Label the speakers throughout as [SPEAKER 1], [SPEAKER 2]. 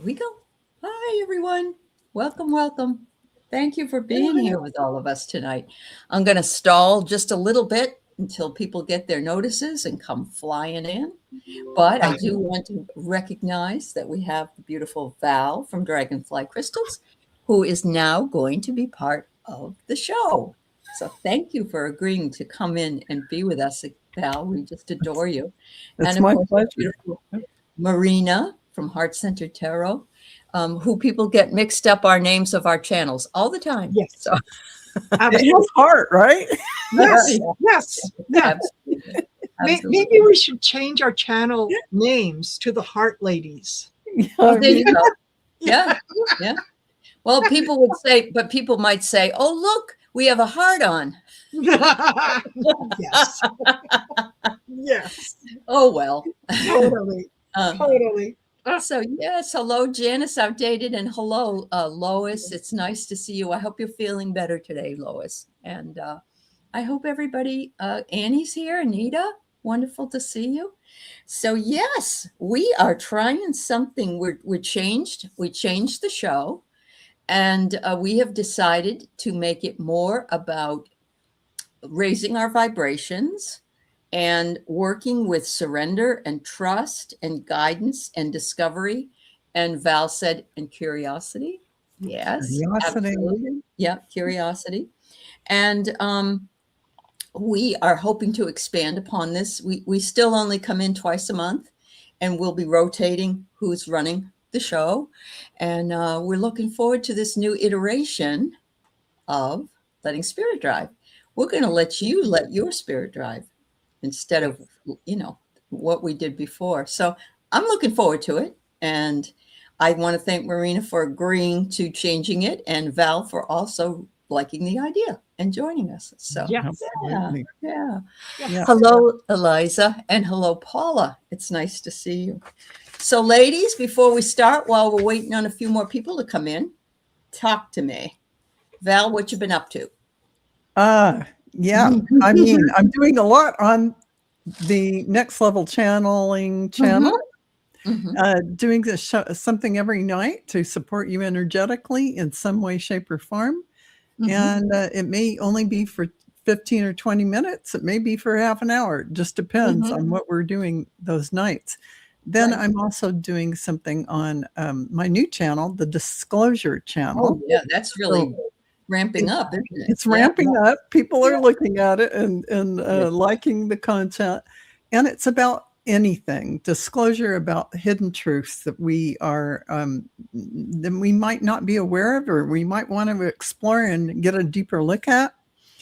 [SPEAKER 1] we go. Hi, everyone. Welcome, welcome. Thank you for being here with all of us tonight. I'm going to stall just a little bit until people get their notices and come flying in. But I do want to recognize that we have the beautiful Val from Dragonfly Crystals, who is now going to be part of the show. So thank you for agreeing to come in and be with us, Val. We just adore you.
[SPEAKER 2] It's my pleasure.
[SPEAKER 1] Marina from Heart Centered Tarot, who people get mixed up our names of our channels all the time.
[SPEAKER 3] Yes.
[SPEAKER 1] So
[SPEAKER 2] it's heart, right?
[SPEAKER 3] Yes. Yes. Yeah.
[SPEAKER 1] Absolutely.
[SPEAKER 3] Maybe we should change our channel names to the Heart Ladies.
[SPEAKER 1] Oh, there you go. Yeah. Yeah. Well, people would say, but people might say, oh, look, we have a heart on.
[SPEAKER 3] Yes. Yes.
[SPEAKER 1] Oh, well.
[SPEAKER 3] Totally. Totally.
[SPEAKER 1] So, yes. Hello, Janice Outdated. And hello, Lois. It's nice to see you. I hope you're feeling better today, Lois. And I hope everybody, Annie's here, Anita. Wonderful to see you. So, yes, we are trying something. We changed the show. And we have decided to make it more about raising our vibrations and working with surrender and trust and guidance and discovery. And Val said, and curiosity. Yes.
[SPEAKER 2] Curiosity.
[SPEAKER 1] Absolutely. Yeah, curiosity. And we are hoping to expand upon this. We still only come in twice a month, and we'll be rotating who's running the show. And we're looking forward to this new iteration of letting spirit drive. We're going to let you let your spirit drive instead of, what we did before. So I'm looking forward to it. And I want to thank Marina for agreeing to changing it, and Val for also liking the idea and joining us. So yeah. Hello, Eliza, and hello, Paula. It's nice to see you. So, ladies, before we start, while we're waiting on a few more people to come in, talk to me. Val, what you been up to?
[SPEAKER 2] Yeah. I mean, I'm doing a lot on the Next Level Channeling channel. Doing something every night to support you energetically in some way, shape, or form. And it may only be for 15 or 20 minutes. It may be for half an hour. It just depends on what we're doing those nights. Then I'm also doing something on my new channel, the Disclosure channel.
[SPEAKER 1] Oh, yeah, that's really ramping up, isn't it?
[SPEAKER 2] It's ramping up. People are looking at it and liking the content. And it's about anything, disclosure about hidden truths that we are, that we might not be aware of, or we might want to explore and get a deeper look at.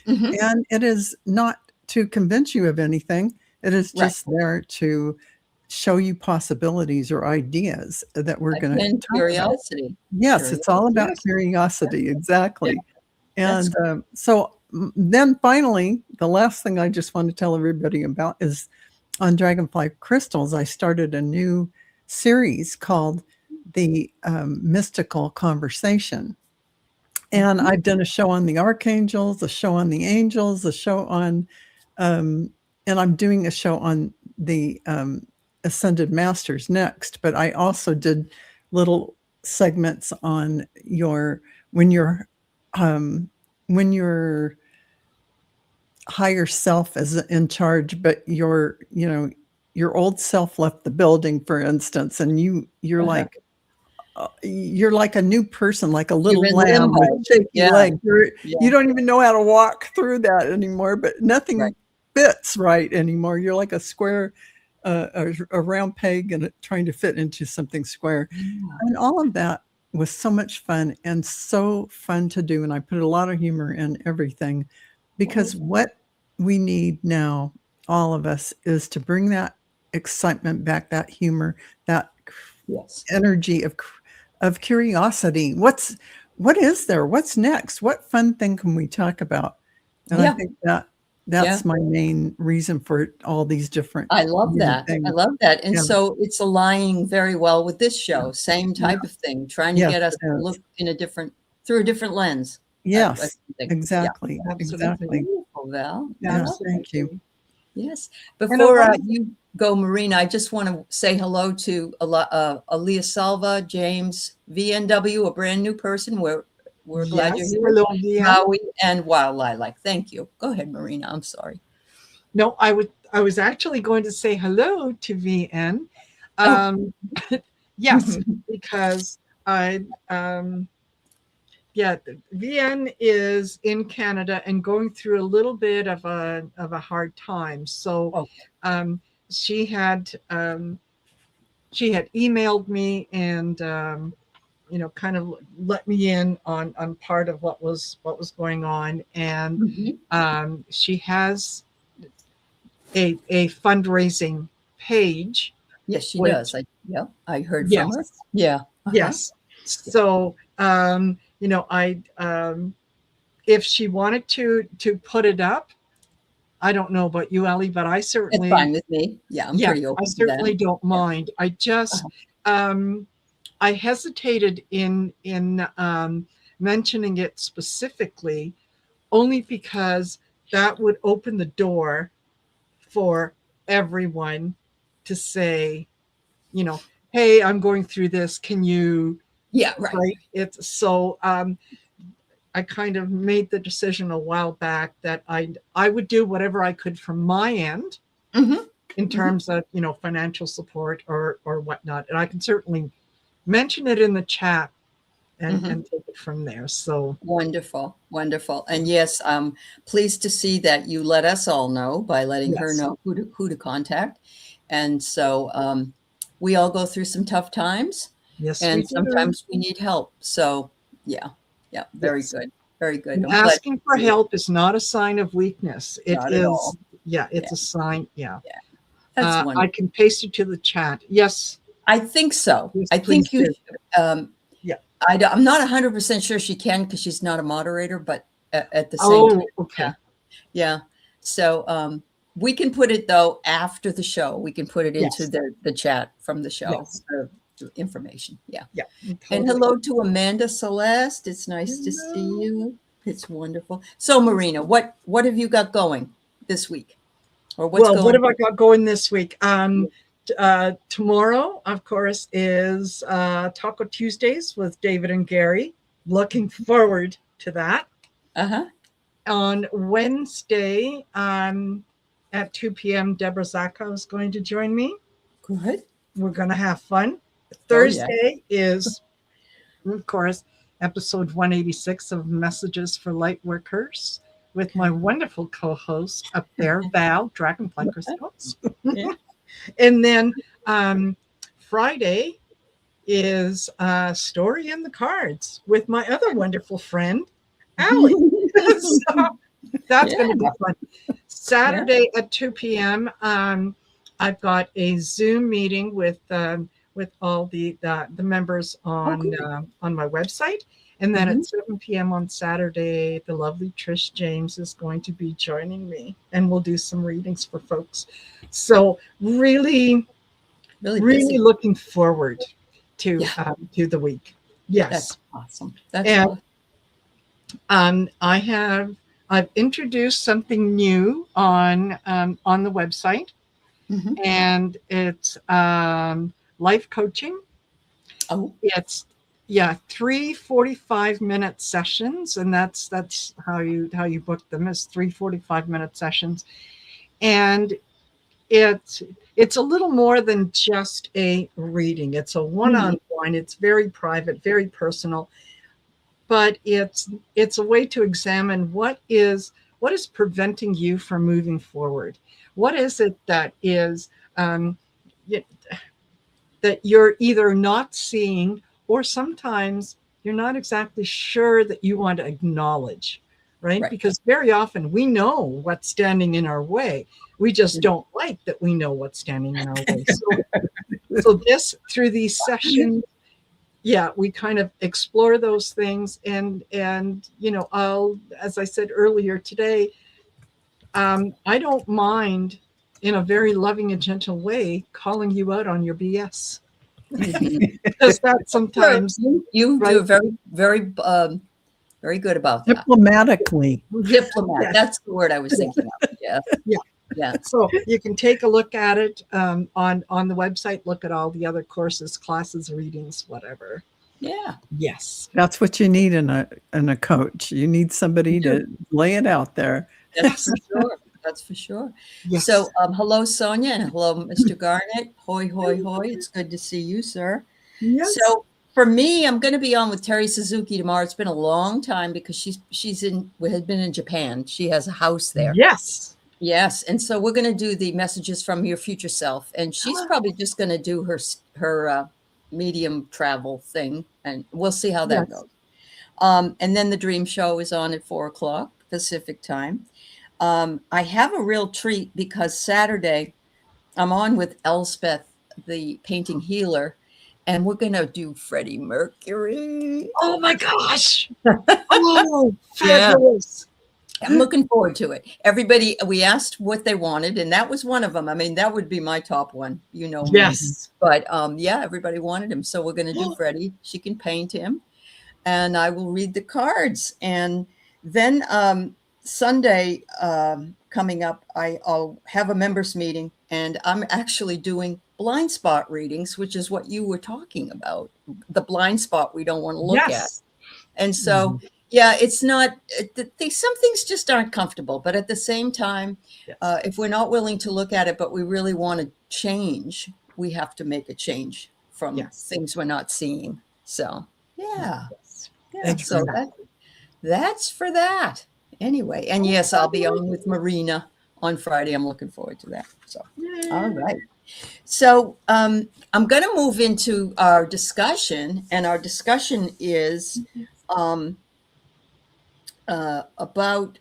[SPEAKER 2] And it is not to convince you of anything. It is just there to show you possibilities or ideas that we're going to talk
[SPEAKER 1] curiosity.
[SPEAKER 2] About. Yes, it's all about curiosity. Exactly. And so then finally, the last thing I just want to tell everybody about is on Dragonfly Crystals, I started a new series called The Mystical Conversation. And I've done a show on the archangels, a show on the angels, a show on, and I'm doing a show on the Ascended Masters next. But I also did little segments on when your higher self is in charge, but your old self left the building, for instance, and you're like a new person, like a little lamb with shaky leg. You don't even know how to walk through that anymore, but nothing fits right anymore. You're like a square, a round peg, and trying to fit into something square. And all of that was so much fun and so fun to do. And I put a lot of humor in everything, because what we need now, all of us, is to bring that excitement back, that humor, that energy of curiosity. What is there? What's next? What fun thing can we talk about? And I think that's my main reason for all these different.
[SPEAKER 1] I love that. Things. I love that. And so it's aligning very well with this show. Same type of thing, trying to get us to look through a different lens.
[SPEAKER 2] Yes, exactly.
[SPEAKER 1] Exactly. Val.
[SPEAKER 2] Yes, thank you.
[SPEAKER 1] Yes. Before go, Marina, I just want to say hello to Alea Salva, James, VNW, a brand new person. We're glad you're
[SPEAKER 3] Yes,
[SPEAKER 1] here.
[SPEAKER 3] hello, Leanne.
[SPEAKER 1] Howie and Wild Lilac. Thank you. Go ahead, Marina. I'm sorry.
[SPEAKER 3] No, I was actually going to say hello to VN. Yes, because VN is in Canada and going through a little bit of a hard time. So she had emailed me and kind of let me in on part of what was going on. And she has a fundraising page.
[SPEAKER 1] Yes, she does. I heard
[SPEAKER 3] Yes.
[SPEAKER 1] from her. Yeah.
[SPEAKER 3] Yes. So, if she wanted to put it up, I don't know about you, Aley, but I certainly,
[SPEAKER 1] it's fine with me. Yeah, I'm pretty open
[SPEAKER 3] I certainly don't mind. I just, I hesitated in mentioning it specifically, only because that would open the door for everyone to say, hey, I'm going through this. Can you?
[SPEAKER 1] Yeah, right.
[SPEAKER 3] It's so I kind of made the decision a while back that I would do whatever I could from my end in terms of financial support or whatnot, and I can certainly mention it in the chat and take it from there. So
[SPEAKER 1] wonderful, and yes, pleased to see that you let us all know by letting her know who to contact, and so we all go through some tough times.
[SPEAKER 3] Yes,
[SPEAKER 1] and sometimes we need help. So yeah, very good, very good.
[SPEAKER 3] And asking for help is not a sign of weakness. It
[SPEAKER 1] not
[SPEAKER 3] is,
[SPEAKER 1] at all.
[SPEAKER 3] It's a sign.
[SPEAKER 1] That's wonderful.
[SPEAKER 3] I can paste you to the chat. Yes,
[SPEAKER 1] I think so.
[SPEAKER 3] Yes,
[SPEAKER 1] I think you. I'm not 100% sure she can because she's not a moderator, but at the same time,
[SPEAKER 3] okay,
[SPEAKER 1] yeah. So we can put it though after the show. We can put it into the chat from the show. Information. Yeah.
[SPEAKER 3] Totally.
[SPEAKER 1] And hello to Amanda Celeste. It's nice to see you. It's wonderful. So Marina, what have you got going this week? Or what's going
[SPEAKER 3] what have I got going this week? Tomorrow, of course, is Taco Tuesdays with David and Gary. Looking forward to that. On Wednesday, at 2 p.m., Deborah Zacco is going to join me.
[SPEAKER 1] Good.
[SPEAKER 3] We're going to have fun. Thursday is, of course, episode 186 of Messages for Light Workers with my wonderful co-host up there, Val, Dragonfly Crystals. And then Friday is Story in the Cards with my other wonderful friend, Aley. So that's going to be fun. Saturday at 2 p.m., I've got a Zoom meeting with all the members on my website. And then at 7 p.m. on Saturday, the lovely Trish James is going to be joining me, and we'll do some readings for folks. So really looking forward to the week. Yes,
[SPEAKER 1] that's awesome. That's
[SPEAKER 3] awesome. I've introduced something new on the website, and it's life coaching. It's 3 45-minute sessions, and that's how you book them, is 3 45-minute sessions. And it's a little more than just a reading. It's a one-on-one. It's very private, very personal, but it's a way to examine what is preventing you from moving forward. What is it that is that you're either not seeing, or sometimes you're not exactly sure that you want to acknowledge, right? Because very often we know what's standing in our way. We just don't like that we know what's standing in our way. So through these sessions, we kind of explore those things. And I'll, as I said earlier today, I don't mind, in a very loving and gentle way, calling you out on your BS. Because that sometimes
[SPEAKER 1] you do very, very, very good about that.
[SPEAKER 2] Diplomatically.
[SPEAKER 1] Diplomat. That's the word I was thinking of. Yeah.
[SPEAKER 3] So you can take a look at it on the website, look at all the other courses, classes, readings, whatever.
[SPEAKER 1] Yeah.
[SPEAKER 3] Yes.
[SPEAKER 2] That's what you need in a coach. You need somebody to lay it out there.
[SPEAKER 1] That's for sure. That's for sure.
[SPEAKER 3] Yes.
[SPEAKER 1] So, hello, Sonia, and hello, Mr. Garnett. Hoy, hoy, hoy. It's good to see you, sir.
[SPEAKER 3] Yes.
[SPEAKER 1] So, for me, I'm going to be on with Terry Suzuki tomorrow. It's been a has been in Japan. She has a house there.
[SPEAKER 3] Yes.
[SPEAKER 1] Yes, and so we're going to do the messages from your future self, and she's probably just going to do her medium travel thing, and we'll see how that goes. And then the dream show is on at 4:00 Pacific time. I have a real treat because Saturday I'm on with Elspeth, the painting healer, and we're going to do Freddie Mercury.
[SPEAKER 3] Oh my gosh. Oh, fabulous.
[SPEAKER 1] I'm looking forward to it. Everybody, we asked what they wanted, and that was one of them. I mean, that would be my top one, you know.
[SPEAKER 3] Yes.
[SPEAKER 1] But yeah, everybody wanted him. So we're going to do Freddie. She can paint him, and I will read the cards. And then Sunday coming up, I'll have a members meeting, and I'm actually doing blind spot readings, which is what you were talking about, the blind spot we don't want to look at. And so, yeah, it's not, some things just aren't comfortable, but at the same time, if we're not willing to look at it, but we really want to change, we have to make a change from things we're not seeing. So, yeah. So that's for that. Anyway, and yes, I'll be on with Marina on Friday. I'm looking forward to that. So, all right. So I'm going to move into our discussion, and our discussion is about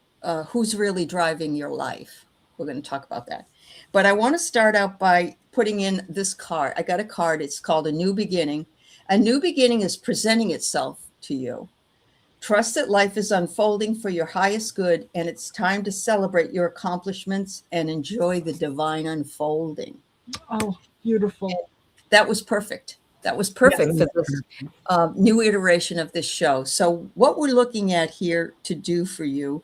[SPEAKER 1] who's really driving your life. We're going to talk about that. But I want to start out by putting in this card. I got a card. It's called A New Beginning. A new beginning is presenting itself to you. Trust that life is unfolding for your highest good, and it's time to celebrate your accomplishments and enjoy the divine unfolding.
[SPEAKER 3] Oh, beautiful.
[SPEAKER 1] And that was perfect. That was perfect for this new iteration of this show. So what we're looking at here to do for you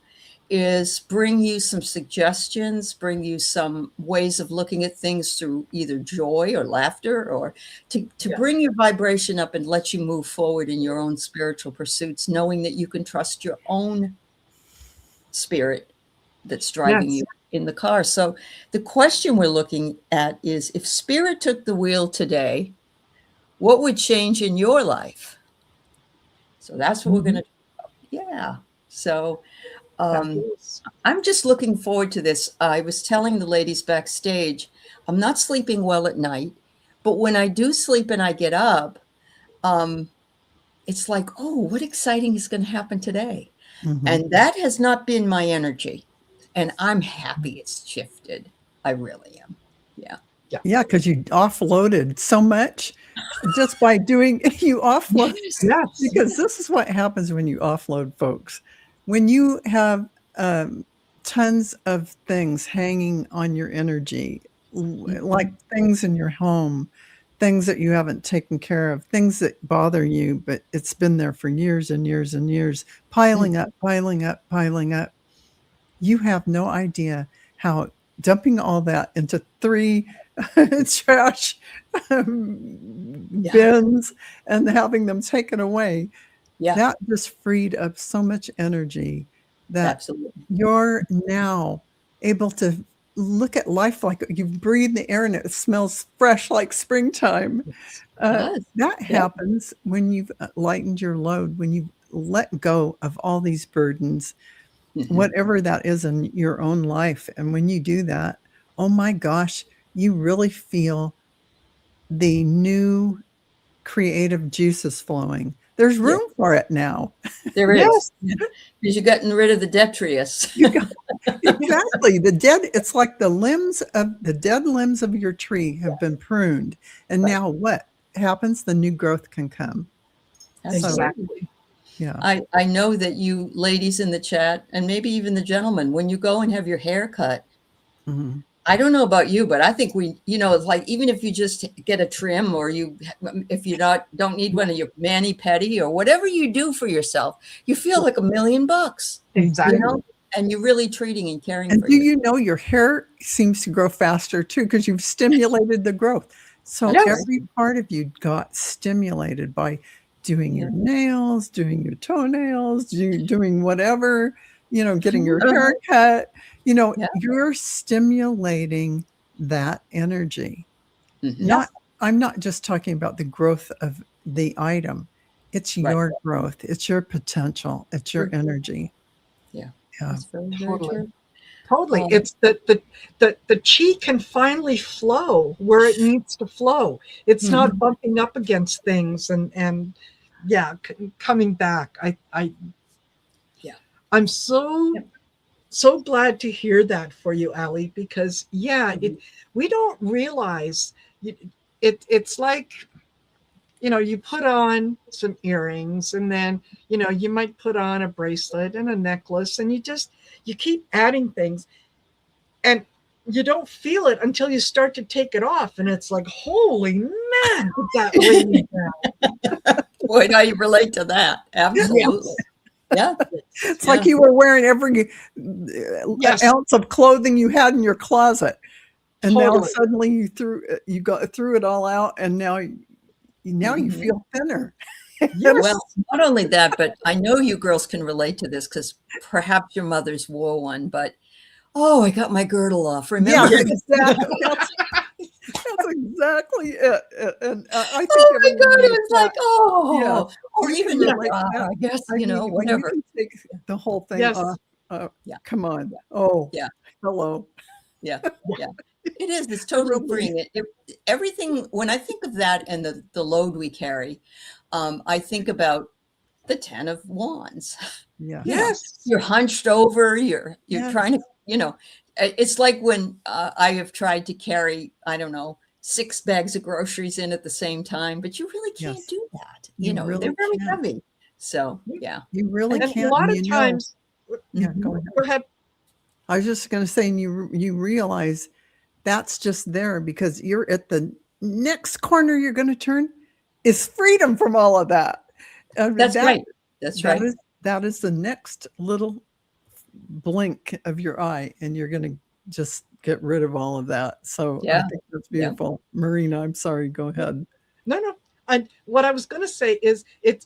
[SPEAKER 1] is bring you some suggestions, bring you some ways of looking at things through either joy or laughter, or to bring your vibration up and let you move forward in your own spiritual pursuits, knowing that you can trust your own spirit that's driving you in the car. So the question we're looking at is, if spirit took the wheel today, what would change in your life? So that's what we're going to do. Yeah. So I'm just looking forward to this. I was telling the ladies backstage, I'm not sleeping well at night, but when I do sleep and I get up, it's like, oh, what exciting is going to happen today? And that has not been my energy. And I'm happy it's shifted. I really am. Yeah,
[SPEAKER 2] because you offloaded so much just by doing, you offload.
[SPEAKER 3] Yes.
[SPEAKER 2] Because this is what happens when you offload, folks. When you have tons of things hanging on your energy, like things in your home, things that you haven't taken care of, things that bother you, but it's been there for years and years and years, piling up, piling up, piling up. You have no idea how dumping all that into 3 trash bins and having them taken away, that just freed up so much energy that you're now able to look at life like you breathe the air and it smells fresh like springtime. That happens when you've lightened your load, when you've let go of all these burdens, whatever that is in your own life. And when you do that, oh my gosh, you really feel the new creative juices flowing. There's room for it now.
[SPEAKER 1] There is. Because you've gotten rid of the detritus.
[SPEAKER 2] Exactly. It's like the dead limbs of your tree have been pruned. And now what happens? The new growth can come.
[SPEAKER 3] Exactly.
[SPEAKER 1] I know that you ladies in the chat, and maybe even the gentlemen, when you go and have your hair cut, I don't know about you, but I think it's like, even if you just get a trim, or if you don't need one of your mani pedi or whatever you do for yourself, you feel like $1 million.
[SPEAKER 3] Exactly.
[SPEAKER 1] And you're really treating and caring
[SPEAKER 2] And
[SPEAKER 1] for
[SPEAKER 2] do
[SPEAKER 1] you.
[SPEAKER 2] you know your hair seems to grow faster too because you've stimulated the growth. So
[SPEAKER 1] Yes.
[SPEAKER 2] every part of you got stimulated by doing your nails, doing your toenails, doing whatever, getting your hair cut. You're stimulating that energy.
[SPEAKER 1] Mhm.
[SPEAKER 2] I'm not just talking about the growth of the item. It's
[SPEAKER 1] Right.
[SPEAKER 2] your growth. It's your potential. It's your energy.
[SPEAKER 1] Yeah.
[SPEAKER 2] Yeah.
[SPEAKER 1] That's very, very
[SPEAKER 3] Totally.
[SPEAKER 1] true.
[SPEAKER 3] Totally. It's the chi can finally flow where it needs to flow. It's not bumping up against things and coming back. I'm so glad to hear that for you, Aley, because we don't realize it's like, you put on some earrings and then, you might put on a bracelet and a necklace and you keep adding things and you don't feel it until you start to take it off. And it's like, holy man, did that weigh me down.
[SPEAKER 1] Boy, now you relate to that. Absolutely. Yeah.
[SPEAKER 2] It's like you were wearing every ounce of clothing you had in your closet. And now suddenly you threw it all out and now you feel thinner.
[SPEAKER 1] Well, not only that, but I know you girls can relate to this because perhaps your mothers wore one, but I got my girdle off. Remember?
[SPEAKER 2] Yeah, exactly. That's exactly it. And I think
[SPEAKER 1] oh my God, it was like, or even,
[SPEAKER 2] I
[SPEAKER 1] guess, whatever.
[SPEAKER 2] You can take the whole thing off. Come on. Hello.
[SPEAKER 1] Yeah. It is. It's totally freeing. Everything, when I think of that and the load we carry, I think about the 10 of Wands.
[SPEAKER 2] Yeah.
[SPEAKER 3] Yes.
[SPEAKER 1] You're hunched over, you're trying to, it's like when I have tried to carry, I don't know, 6 bags of groceries in at the same time, but you really can't do that. They're very heavy. So,
[SPEAKER 2] You really can't.
[SPEAKER 3] A lot of times.
[SPEAKER 2] Go ahead.
[SPEAKER 3] Go ahead.
[SPEAKER 2] I was just going to say, and you realize that's just there because you're at the next corner you're going to turn is freedom from all of that.
[SPEAKER 1] That's right. That's right.
[SPEAKER 2] That is the next little blink of your eye, and you're going to just get rid of all of that. So I think that's beautiful. Marina, I'm sorry. Go ahead.
[SPEAKER 3] No. What I was going to say is it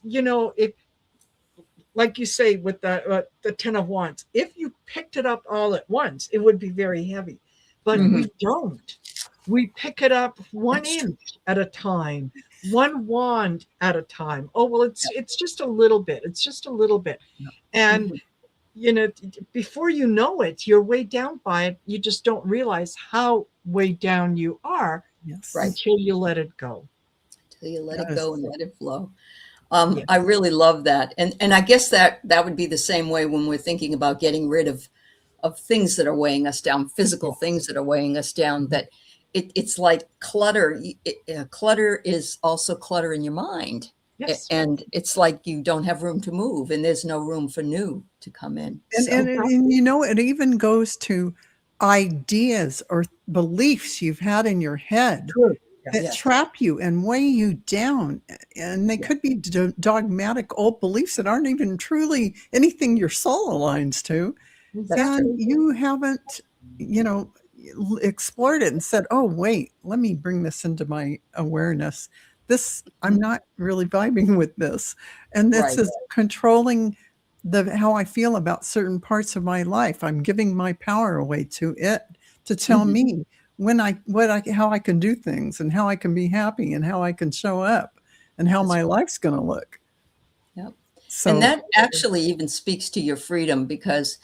[SPEAKER 3] like you say with the 10 of Wands, if you picked it up all at once, it would be very heavy, but we don't. We pick it up 1 inch at a time, 1 wand at a time. Oh, well, it's just a little bit. It's just a little bit. And, before you know it, you're weighed down by it. You just don't realize how weighed down you are until you let it go.
[SPEAKER 1] Until you let it go and let it flow. I really love that. And I guess that would be the same way when we're thinking about getting rid of things that are weighing us down, physical things that are weighing us down, that it's like clutter. Clutter is also clutter in your mind. Yes. And it's like you don't have room to move and there's no room for new to come in.
[SPEAKER 2] And it even goes to ideas or beliefs you've had in your head.
[SPEAKER 3] True.
[SPEAKER 2] That trap you and weigh you down. And they could be dogmatic old beliefs that aren't even truly anything your soul aligns to. And you haven't, explored it and said, oh, wait, let me bring this into my awareness. I'm not really vibing with this. And this is controlling how I feel about certain parts of my life. I'm giving my power away to it to tell me how I can do things and how I can be happy and how I can show up and how my life's going to look.
[SPEAKER 1] Yep.
[SPEAKER 2] So,
[SPEAKER 1] and that actually even speaks to your freedom because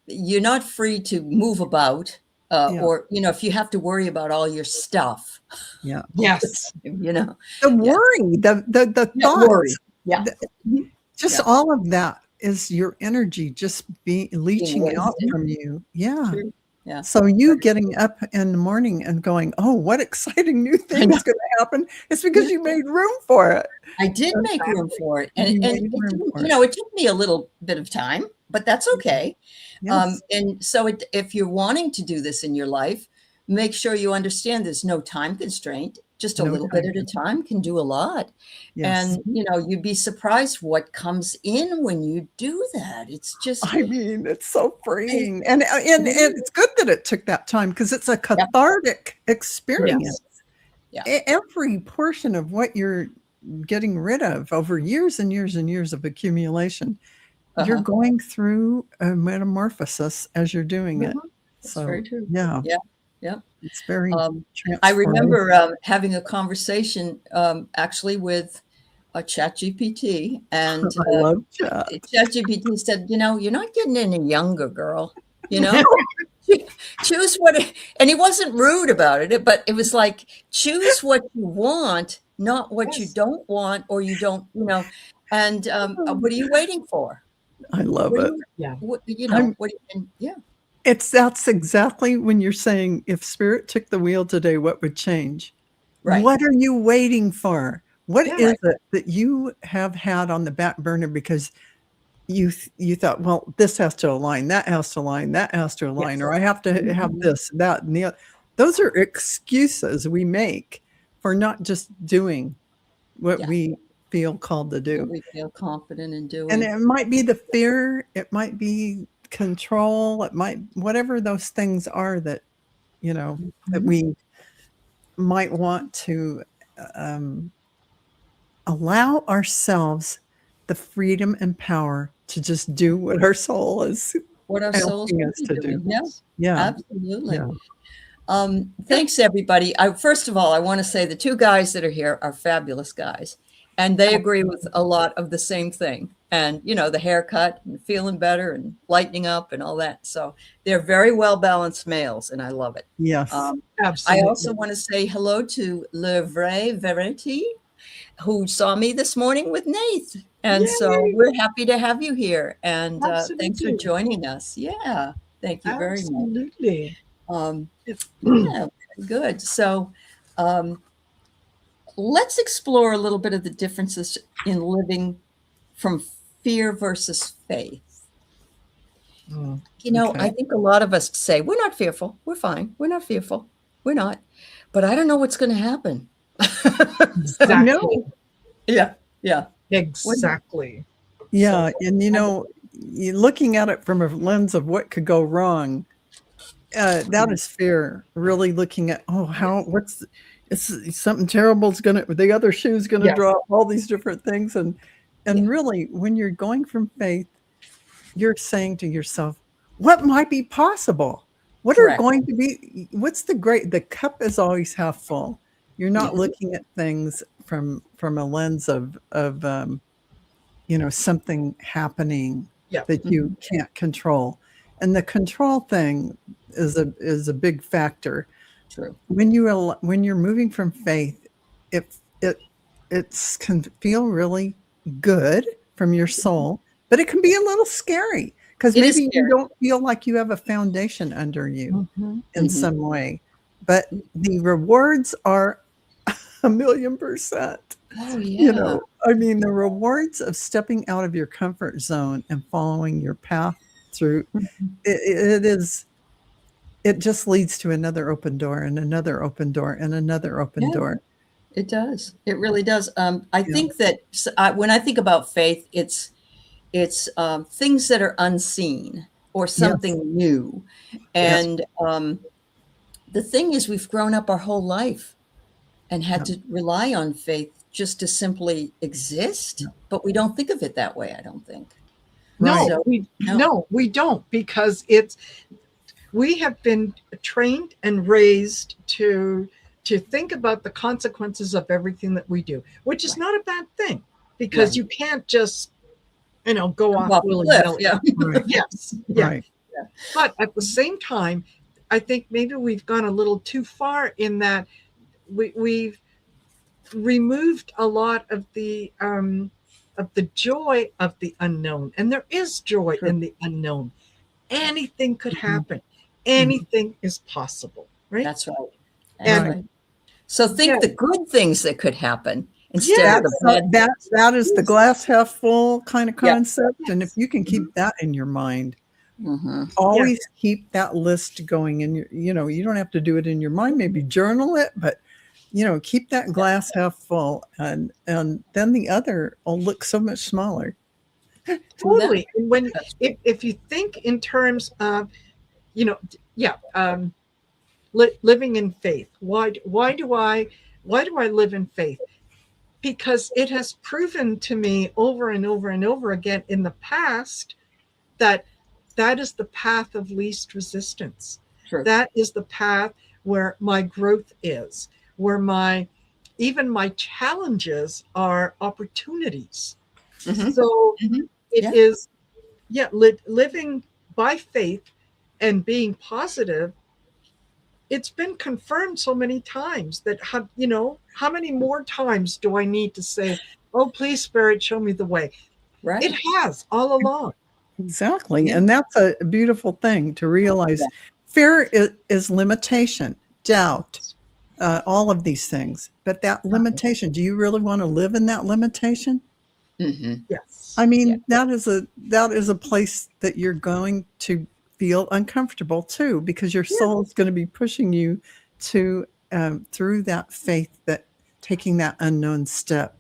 [SPEAKER 1] you're not free to move about or, if you have to worry about all your stuff.
[SPEAKER 2] Yeah.
[SPEAKER 3] Yes.
[SPEAKER 2] The worry, the thoughts.
[SPEAKER 1] Worry. Yeah.
[SPEAKER 2] All of that is your energy just leaching out from you. Yeah.
[SPEAKER 1] True. Yeah.
[SPEAKER 2] So you getting up in the morning and going, oh, what exciting new thing is going to happen? It's because you made room for it.
[SPEAKER 1] I did make room for it. And it took me a little bit of time, but that's okay. Yes. And so if you're wanting to do this in your life, make sure you understand there's no time constraint. just a little bit at a time can do a lot.
[SPEAKER 2] Yes.
[SPEAKER 1] And, you'd be surprised what comes in when you do that. It's just,
[SPEAKER 2] I mean, it's so freeing. And it's good that it took that time, because it's a cathartic experience.
[SPEAKER 1] Yeah.
[SPEAKER 2] Every portion of what you're getting rid of over years and years and years of accumulation, you're going through a metamorphosis as you're doing it.
[SPEAKER 1] That's
[SPEAKER 2] So,
[SPEAKER 1] very true.
[SPEAKER 2] Yeah. It's very
[SPEAKER 1] I remember having a conversation actually with ChatGPT, and
[SPEAKER 2] I love Chat.
[SPEAKER 1] ChatGPT said, you're not getting any younger, girl. Choose what, and he wasn't rude about it, but it was like, choose what you want, not what you don't want, or you don't, and what are you waiting for?
[SPEAKER 2] I love it. That's exactly when you're saying, if spirit took the wheel today, what would change? Right. What are you waiting for? What is it that you have had on the back burner because you thought, well, this has to align, that has to align, that has to align, or I have to have this, that, and the other. Those are excuses we make for not just doing what we feel called to do.
[SPEAKER 1] What we feel confident in doing.
[SPEAKER 2] And it might be the fear, it might be control, it might, whatever those things are that, that we might want to allow ourselves the freedom and power to just do what our soul is asking us to do.
[SPEAKER 1] Yeah, absolutely. Thanks, everybody. First of all, I want to say the two guys that are here are fabulous guys, and they agree with a lot of the same thing. And, the haircut and feeling better and lightening up and all that. So they're very well-balanced males, and I love it.
[SPEAKER 2] Yes,
[SPEAKER 3] absolutely.
[SPEAKER 1] I also want to say hello to Le Vrai Verity, who saw me this morning with Nath. And so we're happy to have you here. And thanks for joining us. Yeah, thank you very much.
[SPEAKER 3] Absolutely.
[SPEAKER 1] Yeah, good. So let's explore a little bit of the differences in living from fear versus faith. I think a lot of us say, we're not fearful. We're fine. We're not fearful. We're not. But I don't know what's going to happen.
[SPEAKER 3] Exactly.
[SPEAKER 2] I know.
[SPEAKER 1] Yeah.
[SPEAKER 3] Exactly.
[SPEAKER 2] Yeah. And, you're looking at it from a lens of what could go wrong. That is fear. Really looking at, it's something terrible is the other shoe's going to drop, all these different things. And really, when you're going from faith, you're saying to yourself, what might be possible? What are going to be, the cup is always half full. You're not looking at things from a lens of something happening that you can't control. And the control thing is a big factor.
[SPEAKER 1] True.
[SPEAKER 2] When you're moving from faith, it can feel really good from your soul, but it can be a little scary because maybe you don't feel like you have a foundation under you in some way. But the rewards are 1,000,000%.
[SPEAKER 1] Oh, yeah.
[SPEAKER 2] The rewards of stepping out of your comfort zone and following your path through it just leads to another open door and another open door and another open door.
[SPEAKER 1] It does. It really does. I think that when I think about faith, it's things that are unseen or something new. And the thing is, we've grown up our whole life and had to rely on faith just to simply exist, but we don't think of it that way, I don't think.
[SPEAKER 3] No, we don't, because we have been trained and raised to think about the consequences of everything that we do, which is not a bad thing, because you can't just, go off willy-nilly. Yes.
[SPEAKER 2] Right.
[SPEAKER 3] Yeah. But at the same time, I think maybe we've gone a little too far in that we've removed a lot of the joy of the unknown. And there is joy in the unknown. Anything could happen. Anything is possible, right?
[SPEAKER 1] That's right. Right. So think the good things that could happen
[SPEAKER 2] instead of the bad. That is the glass half full kind of concept. And if you can keep that in your mind, always keep that list going. And you don't have to do it in your mind, maybe journal it, but keep that glass half full, and then the other will look so much smaller.
[SPEAKER 3] Totally. And when
[SPEAKER 1] That's
[SPEAKER 3] if you think in terms of, living in faith, why do I live in faith? Because it has proven to me over and over and over again in the past that is the path of least resistance.
[SPEAKER 1] true.
[SPEAKER 3] That is the path where my growth is, where even my challenges are opportunities.
[SPEAKER 1] Mhm.
[SPEAKER 3] So
[SPEAKER 1] Mhm.
[SPEAKER 3] it
[SPEAKER 1] Yeah.
[SPEAKER 3] is, living by faith and being positive. It's been confirmed so many times that, how many more times do I need to say, oh, please, Spirit, show me the way?
[SPEAKER 1] Right.
[SPEAKER 3] It has all along.
[SPEAKER 2] Exactly.
[SPEAKER 1] Yeah.
[SPEAKER 2] And that's a beautiful thing to realize.
[SPEAKER 1] Yeah.
[SPEAKER 2] Fear is limitation, doubt, all of these things. But that limitation, do you really want to live in that limitation?
[SPEAKER 1] Mhm.
[SPEAKER 3] Yes.
[SPEAKER 2] I mean,
[SPEAKER 1] Yeah.
[SPEAKER 2] that is a place that you're going to feel uncomfortable too, because your soul is going to be pushing you to through that faith, that taking that unknown step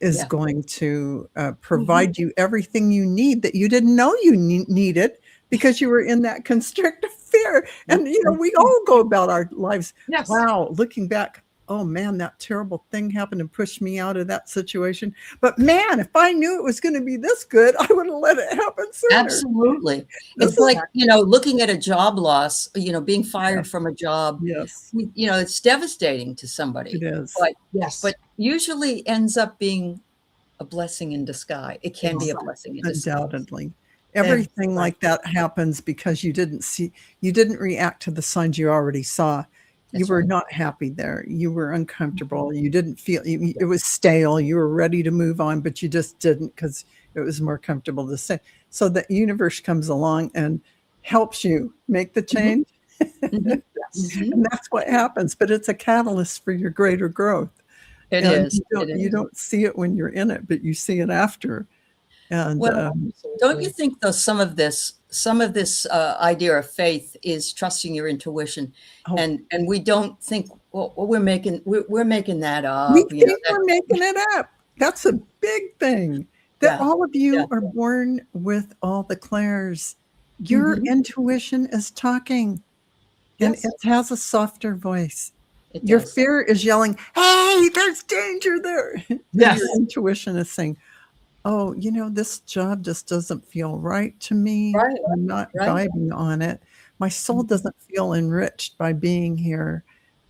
[SPEAKER 2] is
[SPEAKER 1] Yeah.
[SPEAKER 2] going to provide you everything you need that you didn't know you needed, because you were in that constrictive fear. And we all go about our lives.
[SPEAKER 3] Yes.
[SPEAKER 2] Wow, looking back, oh man, that terrible thing happened and pushed me out of that situation. But man, if I knew it was going to be this good, I would have let it happen sooner.
[SPEAKER 1] Absolutely. It's like, looking at a job loss, being fired from a job.
[SPEAKER 2] Yes,
[SPEAKER 1] It's devastating to somebody.
[SPEAKER 2] it is.
[SPEAKER 3] But
[SPEAKER 1] usually ends up being a blessing in disguise. It can be a blessing in disguise.
[SPEAKER 2] Undoubtedly. Everything like that happens because you didn't react to the signs you already saw. You were not happy there. You were uncomfortable. You didn't feel it was stale. You were ready to move on, but you just didn't, because it was more comfortable to stay. So the universe comes along and helps you make the change.
[SPEAKER 1] Mhm.
[SPEAKER 2] And that's what happens. But it's a catalyst for your greater growth.
[SPEAKER 1] It
[SPEAKER 2] And
[SPEAKER 1] is.
[SPEAKER 2] you don't see it when you're in it, but you see it after. And
[SPEAKER 1] Well, don't you think though some of this idea of faith is trusting your intuition, and we don't think, well, we're making that up.
[SPEAKER 2] We think we're making it up. That's a big thing. That all of you are born with all the clairs. Your intuition is talking, and it has a softer voice. Your fear is yelling, "Hey, there's danger there."
[SPEAKER 3] Yes.
[SPEAKER 2] Your intuition is saying, oh, this job just doesn't feel right to me.
[SPEAKER 1] Right.
[SPEAKER 2] I'm not vibing on it. My soul doesn't feel enriched by being here.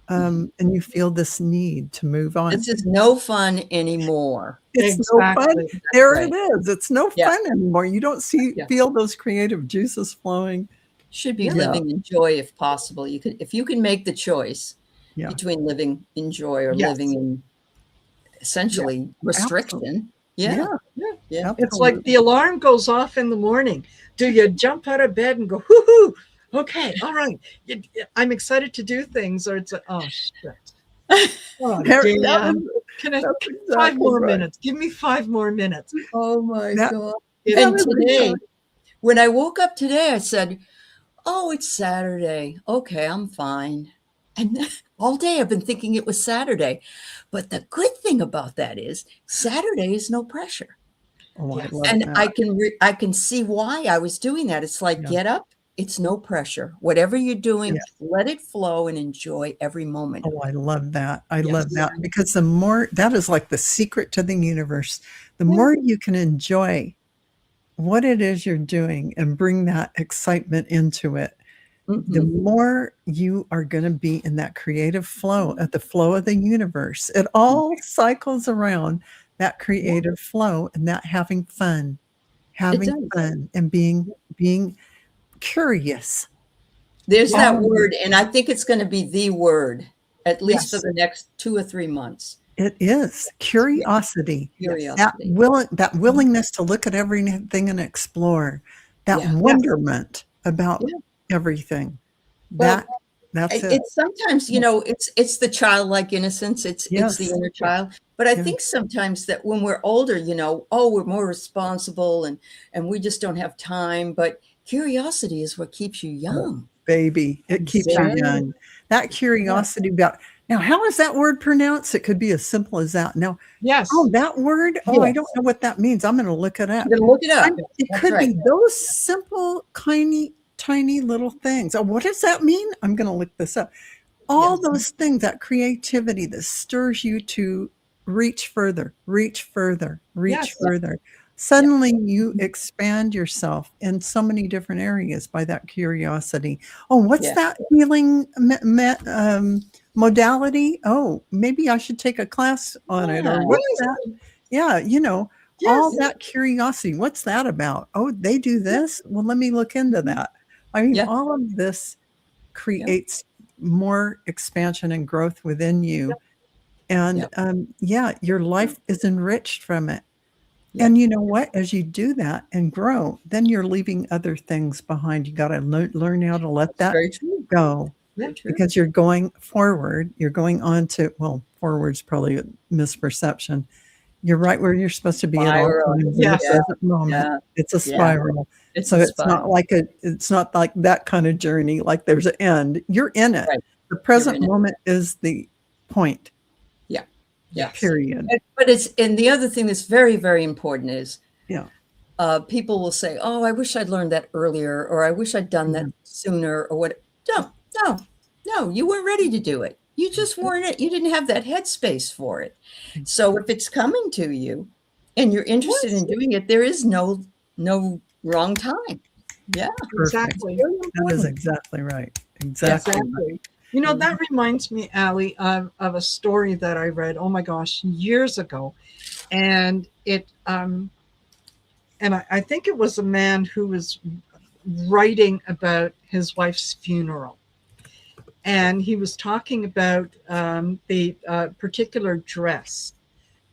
[SPEAKER 2] And you feel this need to move on.
[SPEAKER 1] This is no fun anymore.
[SPEAKER 2] It's no fun. There it is. It's no fun anymore. You don't feel those creative juices flowing.
[SPEAKER 1] Should be living in joy if possible. If you can make the choice between living in joy or living in essentially restriction. Yeah.
[SPEAKER 3] It's like the alarm goes off in the morning. Do you jump out of bed and go, whoo-hoo, okay, all right, I'm excited to do things, or it's like, oh shit. Oh, damn. Can I 5 more minutes? Give me 5 more minutes.
[SPEAKER 1] Oh my God. And today, when I woke up today, I said, oh, it's Saturday. Okay, I'm fine. And all day I've been thinking it was Saturday. But the good thing about that is Saturday is no pressure.
[SPEAKER 2] Oh, I love
[SPEAKER 1] and
[SPEAKER 2] that.
[SPEAKER 1] I can see why I was doing that. It's like, get up. It's no pressure. Whatever you're doing, let it flow and enjoy every moment.
[SPEAKER 2] Oh, I love that. I love that, because the more, that is like the secret to the universe. The more you can enjoy what it is you're doing and bring that excitement into it, the more you are going to be in that creative flow, at the flow of the universe. It all cycles around that creative flow and that having fun and being curious.
[SPEAKER 1] There's that word, and I think it's going to be the word, at least for the next 2 or 3 months.
[SPEAKER 2] It is curiosity. That willingness to look at everything and explore, that wonderment about everything. That's it.
[SPEAKER 1] It's sometimes, it's the childlike innocence. It's the inner child. But I think sometimes that when we're older, we're more responsible and we just don't have time. But curiosity is what keeps you young.
[SPEAKER 2] Baby, it keeps you young. That curiosity about Now, how is that word pronounced? It could be as simple as that. Now,
[SPEAKER 3] Yes.
[SPEAKER 2] oh, that word. Oh, I don't
[SPEAKER 1] Yes.
[SPEAKER 2] know what that means. I'm going to look it up.
[SPEAKER 1] You're gonna look it up.
[SPEAKER 2] It
[SPEAKER 1] That's
[SPEAKER 2] could
[SPEAKER 1] right.
[SPEAKER 2] be those simple, tiny little things. Oh, what does that mean? I'm going to look this up. All
[SPEAKER 1] Yes.
[SPEAKER 2] those things, that creativity that stirs you to reach further, reach further, reach
[SPEAKER 3] Yes.
[SPEAKER 2] further. Suddenly you expand yourself in so many different areas by that curiosity. Oh, what's
[SPEAKER 1] Yeah.
[SPEAKER 2] that healing modality? Oh, maybe I should take a class on it. Or
[SPEAKER 1] Yeah.
[SPEAKER 2] what's that? Yeah, all
[SPEAKER 3] Yes.
[SPEAKER 2] that curiosity. What's that about? Oh, they do this? Well, let me look into that. I mean,
[SPEAKER 1] Yeah.
[SPEAKER 2] all of this creates more expansion and growth within you. And your life is enriched from it.
[SPEAKER 1] Yeah.
[SPEAKER 2] And you know what? As you do that and grow, then you're leaving other things behind. You got to learn how to let that
[SPEAKER 1] Very true.
[SPEAKER 2] go,
[SPEAKER 1] Very true.
[SPEAKER 2] because you're going forward. You're going on to, well, forward's probably a misperception. You're right where you're supposed to be at all
[SPEAKER 1] Spiral.
[SPEAKER 2] times in the
[SPEAKER 3] Yes.
[SPEAKER 2] present moment.
[SPEAKER 1] Yeah.
[SPEAKER 2] It's a spiral.
[SPEAKER 1] It's
[SPEAKER 2] So
[SPEAKER 1] a
[SPEAKER 2] it's not
[SPEAKER 1] spiral.
[SPEAKER 2] like that kind of journey, like there's an end. You're in it.
[SPEAKER 1] Right.
[SPEAKER 2] The present
[SPEAKER 1] in it.
[SPEAKER 2] moment is the point.
[SPEAKER 1] Yeah. Yes.
[SPEAKER 2] Period.
[SPEAKER 1] But and the other thing that's very, very important is people will say, oh, I wish I'd learned that earlier, or I wish I'd done that sooner, or what. No, you weren't ready to do it. You just weren't you didn't have that headspace for it. So if it's coming to you and you're interested in doing it, there is no wrong time. Yeah.
[SPEAKER 3] Exactly.
[SPEAKER 2] That is exactly right. Exactly.
[SPEAKER 3] Exactly. That reminds me, Aley, of a story that I read, oh my gosh, years ago. And I think it was a man who was writing about his wife's funeral. And he was talking about the particular dress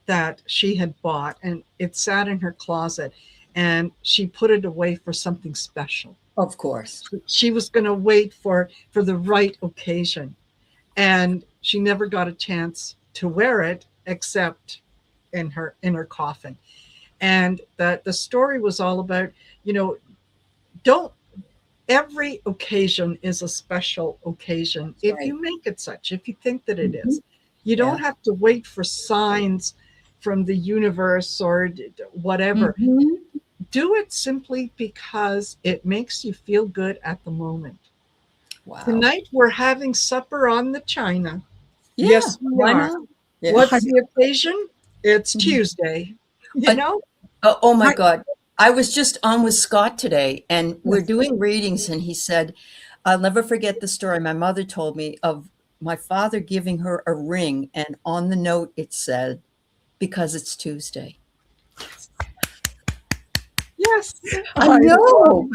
[SPEAKER 3] that she had bought, and it sat in her closet, and she put it away for something special.
[SPEAKER 1] Of course.
[SPEAKER 3] She was going to wait for the right occasion, and she never got a chance to wear it except in her coffin. And the story was all about, every occasion is a special occasion.
[SPEAKER 1] That's
[SPEAKER 3] if
[SPEAKER 1] right.
[SPEAKER 3] you make it such, if you think that it is, you don't have to wait for signs from the universe or whatever. Do it simply because it makes you feel good at the moment.
[SPEAKER 1] Wow.
[SPEAKER 3] Tonight we're having supper on the china.
[SPEAKER 1] Yeah,
[SPEAKER 3] Yes, we
[SPEAKER 1] why
[SPEAKER 3] are.
[SPEAKER 1] not? Yeah.
[SPEAKER 3] What's the occasion? It's Tuesday.
[SPEAKER 1] Oh my God. I was just on with Scott today, and we're doing readings, and he said, I'll never forget the story my mother told me of my father giving her a ring, and on the note it said, because it's Tuesday.
[SPEAKER 3] Yes.
[SPEAKER 1] I know.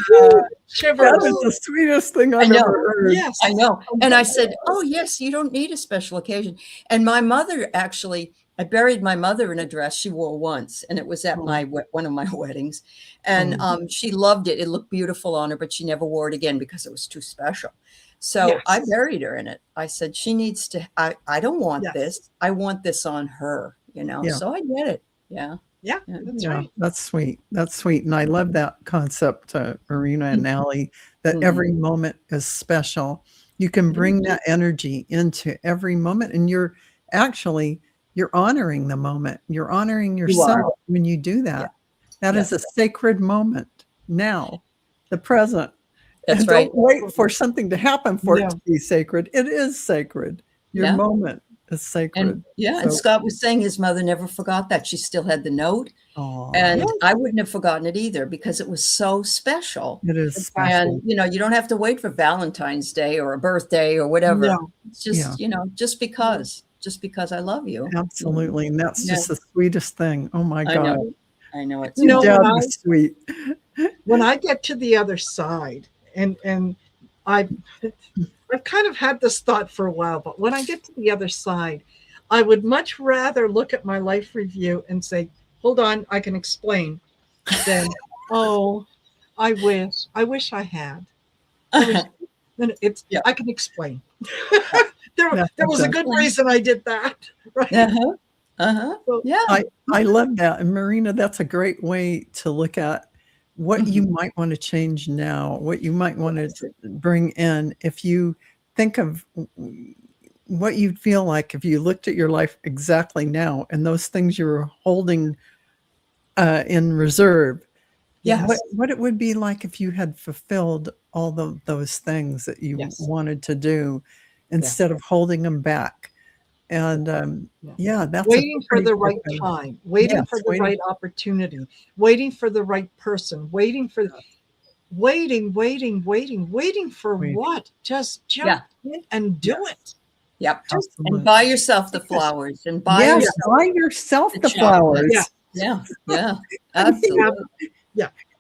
[SPEAKER 3] Shivers.
[SPEAKER 2] That is the sweetest thing I've ever heard.
[SPEAKER 3] Yes.
[SPEAKER 1] I know. And I said, oh, yes, you don't need a special occasion. And my mother actually, I buried my mother in a dress she wore once, and it was at one of my weddings. And she loved it. It looked beautiful on her, but she never wore it again because it was too special. So I buried her in it. I said, she needs to, I don't want this. I want this on her, So I get it. Yeah.
[SPEAKER 3] Yeah, that's right.
[SPEAKER 2] That's sweet. That's sweet. And I love that concept, Marina and Aley, that every moment is special. You can bring that energy into every moment, and you're honoring the moment. You're honoring yourself when you do that. That is a sacred moment now, the present.
[SPEAKER 1] That's
[SPEAKER 2] and
[SPEAKER 1] right.
[SPEAKER 2] Don't wait for something to happen for it to be sacred. It is sacred. Your moment is sacred.
[SPEAKER 1] And Scott was saying his mother never forgot that. She still had the note.
[SPEAKER 2] Aww.
[SPEAKER 1] And I wouldn't have forgotten it either, because it was so special.
[SPEAKER 2] It is special.
[SPEAKER 1] And, you don't have to wait for Valentine's Day or a birthday or whatever.
[SPEAKER 3] No.
[SPEAKER 1] It's just, just because I love you.
[SPEAKER 2] Absolutely. And that's just the sweetest thing. Oh my God.
[SPEAKER 1] I know it's
[SPEAKER 2] Dad was sweet.
[SPEAKER 3] When I get to the other side, and I've kind of had this thought for a while, but when I get to the other side, I would much rather look at my life review and say, hold on, I can explain, than, oh, I wish I had. I can explain. There was a good reason I did that. Right?
[SPEAKER 2] I love that. And Marina, that's a great way to look at what you might want to change now, what you might want to bring in. If you think of what you'd feel like if you looked at your life exactly now and those things you were holding in reserve.
[SPEAKER 3] Yes.
[SPEAKER 2] What it would be like if you had fulfilled all those things that you
[SPEAKER 3] Yes.
[SPEAKER 2] wanted to do instead of holding them back. And that's
[SPEAKER 3] waiting for the right time, waiting for the right opportunity, waiting for the right person, waiting for waiting for what? Just jump in and do it.
[SPEAKER 1] Yep. And buy yourself the flowers and buy
[SPEAKER 2] yourself the flowers.
[SPEAKER 1] Yeah. Absolutely.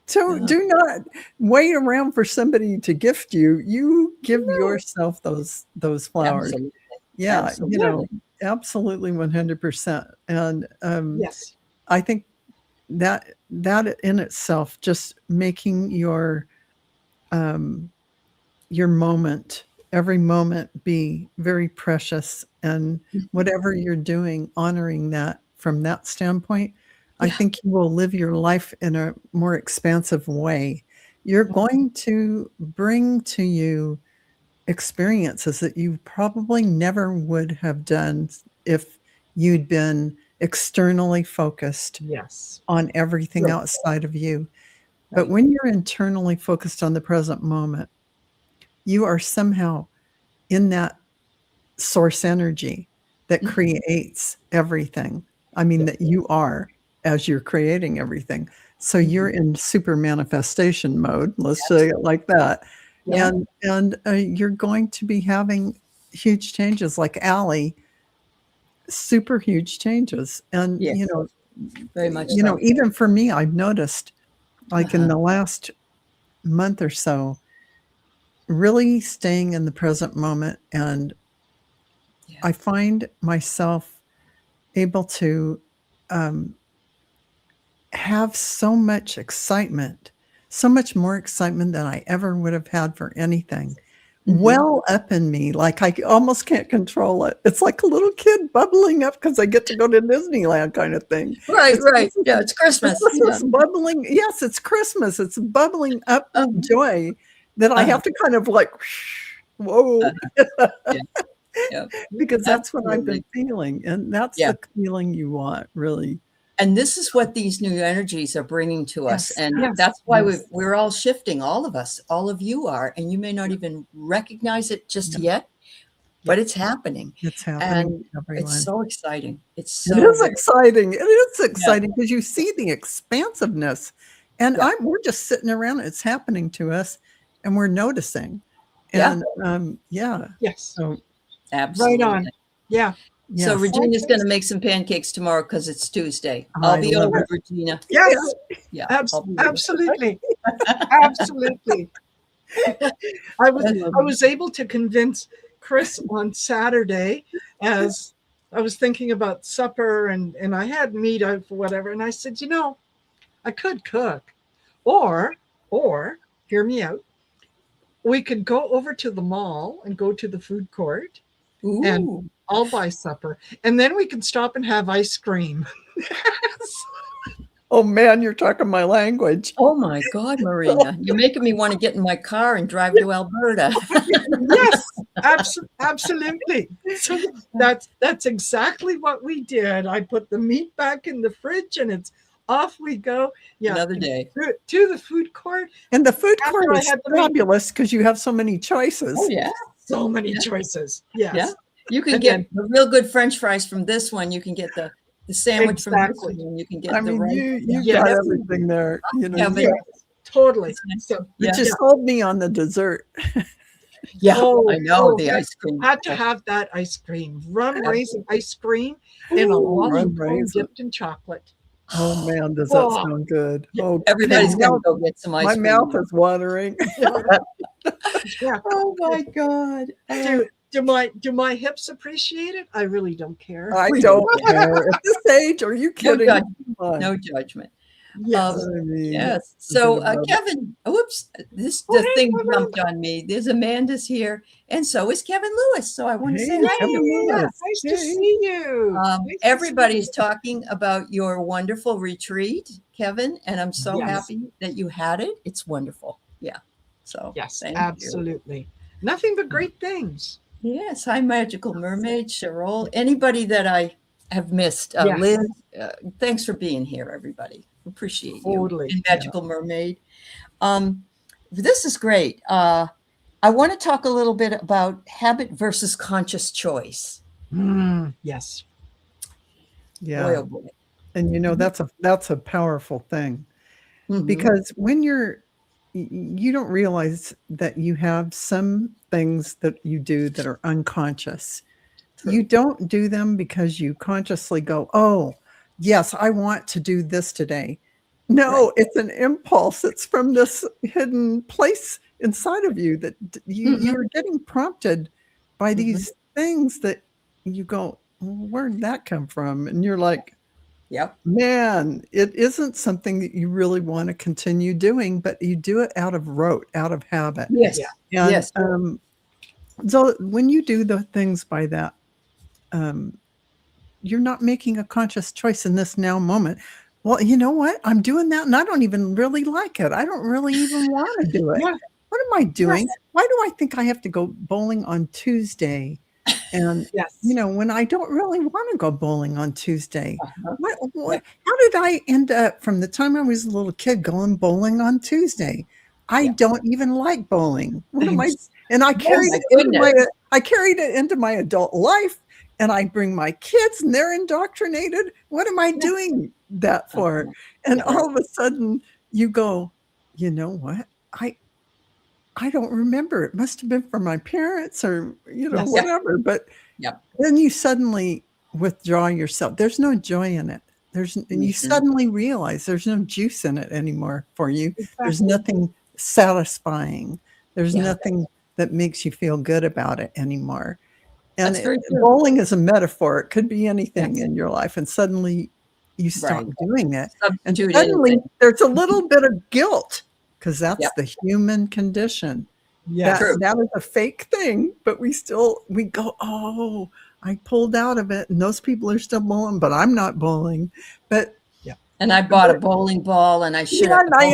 [SPEAKER 2] So do not wait around for somebody to gift you. You give yourself those flowers.
[SPEAKER 1] Absolutely.
[SPEAKER 2] Yeah,
[SPEAKER 1] Absolutely.
[SPEAKER 2] Absolutely 100%. And
[SPEAKER 3] yes,
[SPEAKER 2] I think that in itself, just making your moment, every moment, be very precious, and whatever you're doing, honoring that from that standpoint, I think you will live your life in a more expansive way. You're going to bring to you experiences that you probably never would have done if you'd been externally focused on everything outside of you. But when you're internally focused on the present moment, you are somehow in that source energy that creates everything. I mean, that you are as you're creating everything. So you're in super manifestation mode. Let's say it like that. And you're going to be having huge changes, like Aley, super huge changes. And
[SPEAKER 1] very much.
[SPEAKER 2] Even for me, I've noticed, like in the last month or so, really staying in the present moment, and I find myself able to have so much excitement, so much more excitement than I ever would have had for anything. Well up in me, like I almost can't control it. It's like a little kid bubbling up because I get to go to Disneyland, kind of thing.
[SPEAKER 1] Right. Yeah, it's Christmas.
[SPEAKER 2] It's bubbling. Yes, it's Christmas. It's bubbling up with joy that I have to kind of like, whoa. Because that's what I've been feeling. And that's the feeling you want, really.
[SPEAKER 1] And this is what these new energies are bringing to us. And that's why we're all shifting, all of us, all of you are. And you may not even recognize it just yet, but it's happening.
[SPEAKER 2] It's happening.
[SPEAKER 1] And it's so exciting. It is
[SPEAKER 2] exciting. It is exciting because you see the expansiveness. And we're just sitting around. It's happening to us and we're noticing. And so
[SPEAKER 1] absolutely.
[SPEAKER 3] Right on. Yeah.
[SPEAKER 1] So Regina's going to make some pancakes tomorrow because it's Tuesday. I'll be over, Regina.
[SPEAKER 3] Yes.
[SPEAKER 1] Yeah.
[SPEAKER 3] Absolutely. Absolutely. I was able to convince Chris on Saturday, as I was thinking about supper and I had meat out for whatever. And I said, I could cook or hear me out. We could go over to the mall and go to the food court.
[SPEAKER 1] Ooh.
[SPEAKER 3] And I'll buy supper. And then we can stop and have ice cream.
[SPEAKER 2] Oh, man, you're talking my language.
[SPEAKER 1] Oh, my God, Marina. You're making me want to get in my car and drive to Alberta.
[SPEAKER 3] Yes, absolutely. So that's exactly what we did. I put the meat back in the fridge and it's off we go. Yeah,
[SPEAKER 1] another day
[SPEAKER 3] to the food court.
[SPEAKER 2] And the food court is fabulous because you have so many choices.
[SPEAKER 1] Oh, yeah.
[SPEAKER 3] So many choices. Yes.
[SPEAKER 1] Yeah. You can get the real good French fries from this one. You can get the sandwich from this one. You can get
[SPEAKER 2] you got everything there.
[SPEAKER 3] Totally.
[SPEAKER 2] So you just sold me on the dessert.
[SPEAKER 1] I know the ice cream.
[SPEAKER 3] Had to have that ice cream. Rum raisin ice cream in a long dipped in chocolate.
[SPEAKER 2] Oh man, does that sound good? Oh,
[SPEAKER 1] everybody's gonna go get some ice cream.
[SPEAKER 2] My mouth is watering.
[SPEAKER 1] Oh my God.
[SPEAKER 3] Do my hips appreciate it? I really don't care.
[SPEAKER 2] I don't care. At this age, are you kidding?
[SPEAKER 1] No judgment.
[SPEAKER 3] Yes.
[SPEAKER 1] So Kevin, the thing jumped on me. There's Amanda's here, and so is Kevin Lewis. So I want to say hi.
[SPEAKER 3] Nice to see you.
[SPEAKER 1] Everybody's talking about your wonderful retreat, Kevin, and I'm so happy that you had it. It's wonderful. Yeah. So
[SPEAKER 3] yes, absolutely. Nothing but great things.
[SPEAKER 1] Yes. Hi, Magical Mermaid, Cheryl. Anybody that I have missed.
[SPEAKER 3] Yes.
[SPEAKER 1] Liz, thanks for being here, everybody. Appreciate you.
[SPEAKER 3] Totally.
[SPEAKER 1] And Magical Mermaid. This is great. I want to talk a little bit about habit versus conscious choice.
[SPEAKER 3] Yes.
[SPEAKER 2] Yeah.
[SPEAKER 1] Boy, oh boy.
[SPEAKER 2] And you know, that's a powerful thing. Because when you don't realize that you have some things that you do that are unconscious.
[SPEAKER 1] True.
[SPEAKER 2] You don't do them because you consciously go, oh, yes, I want to do this today. No,
[SPEAKER 1] Right.
[SPEAKER 2] it's an impulse. It's from this hidden place inside of you that you're getting prompted by these things that you go, where did that come from? And you're like,
[SPEAKER 1] Yep.
[SPEAKER 2] man, it isn't something that you really want to continue doing, but you do it out of rote, out of habit.
[SPEAKER 1] Yes.
[SPEAKER 2] And,
[SPEAKER 1] Yes.
[SPEAKER 2] so when you do the things by that, you're not making a conscious choice in this now moment. Well, you know what? I'm doing that and I don't even really like it. I don't really even want to do it.
[SPEAKER 3] Yeah.
[SPEAKER 2] What am I doing?
[SPEAKER 3] Yes.
[SPEAKER 2] Why do I think I have to go bowling on Tuesday? And,
[SPEAKER 3] Yes.
[SPEAKER 2] you know, when I don't really want to go bowling on Tuesday,
[SPEAKER 1] Yeah.
[SPEAKER 2] how did I end up from the time I was a little kid going bowling on Tuesday? I don't even like bowling. What am I? And I carried I carried it into my adult life, and I bring my kids and they're indoctrinated. What am I doing that for? And all of a sudden you go, you know what? I don't remember. It must have been from my parents or, you know, whatever. But then you suddenly withdraw yourself. There's no joy in it. And you suddenly realize there's no juice in it anymore for you.
[SPEAKER 3] Exactly.
[SPEAKER 2] There's nothing satisfying. There's nothing that makes you feel good about it anymore. And bowling is a metaphor. It could be anything in your life. And suddenly you stop doing it. And suddenly there's a little bit of guilt. Because that's the human condition. That is a fake thing, but we go, oh, I pulled out of it, and those people are still bowling, but I'm not bowling. But
[SPEAKER 1] and I bought a bowling ball, and I should have.
[SPEAKER 2] And I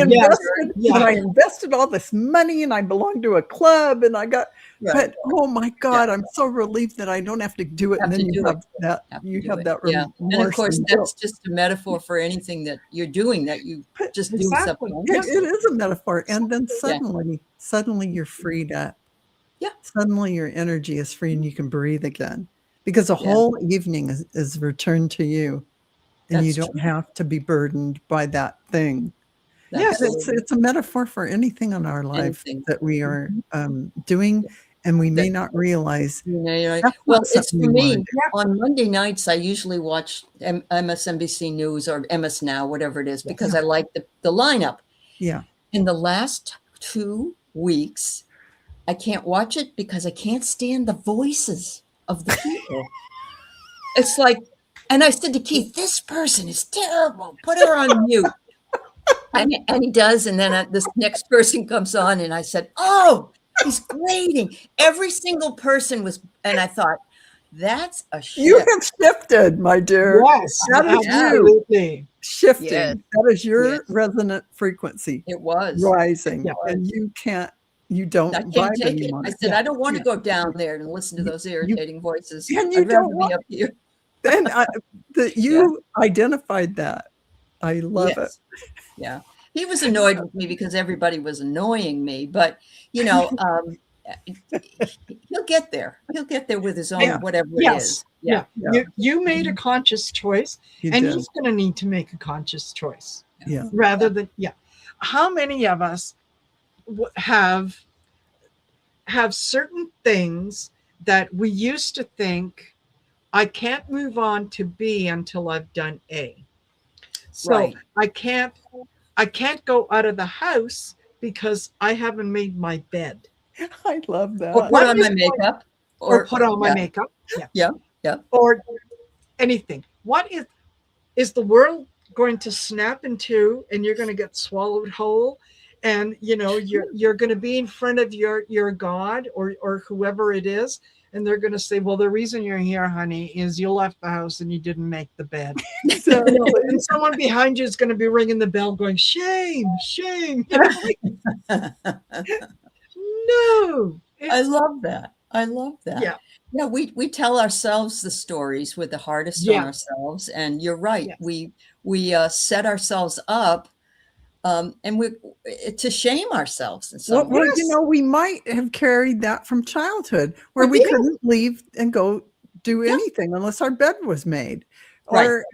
[SPEAKER 2] invested all this money, and I belong to a club, and I got. But oh my God, I'm so relieved that I don't have to do it. And then you have that.
[SPEAKER 1] And of course, that's just a metaphor for anything that you're doing that you just do something.
[SPEAKER 2] It is a metaphor. And then suddenly you're freed up.
[SPEAKER 1] Yeah.
[SPEAKER 2] Suddenly your energy is free and you can breathe again. Because the whole evening is returned to you. And you don't have to be burdened by that thing. Yes, it's a metaphor for anything in our life that we are doing, and we may not realize.
[SPEAKER 1] Well, it's for me. On Monday nights, I usually watch MSNBC News or MS Now, whatever it is, because I like the lineup.
[SPEAKER 2] Yeah.
[SPEAKER 1] In the last 2 weeks, I can't watch it because I can't stand the voices of the people. It's like, and I said to Keith, this person is terrible. Put her on mute. And he does. And then this next person comes on and I said, oh, he's grating. Every single person was. And I thought, that's a shift.
[SPEAKER 2] You have shifted, my dear.
[SPEAKER 3] Yes,
[SPEAKER 2] that is
[SPEAKER 3] absolutely.
[SPEAKER 2] You shifting. Yes. That is your resonant frequency.
[SPEAKER 1] It was.
[SPEAKER 2] Rising. And you don't
[SPEAKER 1] I can't take it. I said, I don't want to go down there and listen to those irritating voices.
[SPEAKER 2] And you don't want to be up here. And you identified that. I love it.
[SPEAKER 1] Yeah. He was annoyed with me because everybody was annoying me, but you know, he'll get there. He'll get there with his own whatever it is.
[SPEAKER 3] Yeah. You made a conscious choice, he's going to need to make a conscious choice.
[SPEAKER 2] Yeah.
[SPEAKER 3] Rather than How many of us have certain things that we used to think, I can't move on to B until I've done A. So I can't go out of the house because I haven't made my bed.
[SPEAKER 2] I love that.
[SPEAKER 1] Or put on my makeup.
[SPEAKER 3] Or put on my makeup.
[SPEAKER 1] Yeah.
[SPEAKER 3] Or anything. What is the world going to snap in two and you're going to get swallowed whole? And you're going to be in front of your God or whoever it is. And they're going to say, well, the reason you're here, honey, is you left the house and you didn't make the bed. So, and someone behind you is going to be ringing the bell going, shame, shame. No.
[SPEAKER 1] I love that. I love that.
[SPEAKER 3] Yeah.
[SPEAKER 1] Yeah, we tell ourselves the stories with the hardest on
[SPEAKER 3] Yeah.
[SPEAKER 1] ourselves, and you're right.
[SPEAKER 3] Yes.
[SPEAKER 1] We set ourselves up, and we to shame ourselves in some
[SPEAKER 2] Well,
[SPEAKER 1] way.
[SPEAKER 3] Yes.
[SPEAKER 2] we might have carried that from childhood where
[SPEAKER 1] Well,
[SPEAKER 2] we
[SPEAKER 1] yeah.
[SPEAKER 2] couldn't leave and go do
[SPEAKER 1] Yeah.
[SPEAKER 2] anything unless our bed was made.
[SPEAKER 1] Right.
[SPEAKER 2] Or,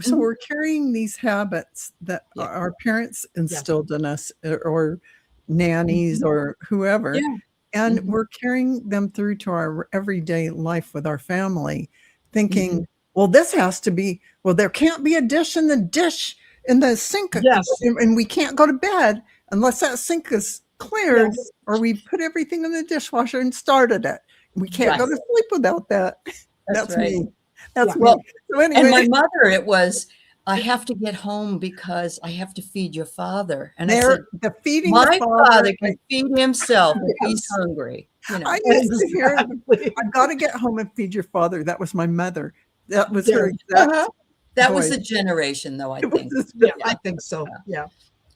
[SPEAKER 2] so
[SPEAKER 1] Mhm.
[SPEAKER 2] we're carrying these habits that
[SPEAKER 1] Yeah.
[SPEAKER 2] our parents instilled in us, or nannies
[SPEAKER 1] Mhm.
[SPEAKER 2] or whoever.
[SPEAKER 1] Yeah.
[SPEAKER 2] And
[SPEAKER 1] Mhm.
[SPEAKER 2] we're carrying them through to our everyday life with our family, thinking,
[SPEAKER 1] Mhm.
[SPEAKER 2] well, this has to be, well, there can't be a dish in the sink,
[SPEAKER 3] Yes.
[SPEAKER 2] and we can't go to bed unless that sink is cleared,
[SPEAKER 3] Yes.
[SPEAKER 2] or we put everything in the dishwasher and started it. We can't go
[SPEAKER 1] Right.
[SPEAKER 2] to sleep without that.
[SPEAKER 1] That's
[SPEAKER 2] That's
[SPEAKER 1] right.
[SPEAKER 2] me. That's
[SPEAKER 3] Yeah.
[SPEAKER 2] me.
[SPEAKER 1] Well,
[SPEAKER 2] So
[SPEAKER 1] and my
[SPEAKER 2] anyway,
[SPEAKER 1] mother, it was, I have to get home because I have to feed your father. And I said,
[SPEAKER 2] the feeding
[SPEAKER 1] my
[SPEAKER 2] the father.
[SPEAKER 1] father can feed himself if he's
[SPEAKER 3] Yes.
[SPEAKER 1] hungry.
[SPEAKER 2] I used to hear,
[SPEAKER 3] Exactly.
[SPEAKER 2] I've got to get home and feed your father. That was my mother. That was
[SPEAKER 3] Yeah.
[SPEAKER 2] her exact
[SPEAKER 1] Uh-huh. That was
[SPEAKER 2] voice.
[SPEAKER 1] the generation, though, I
[SPEAKER 2] It was
[SPEAKER 1] think.
[SPEAKER 2] this-
[SPEAKER 3] Yeah, I think so. Yeah.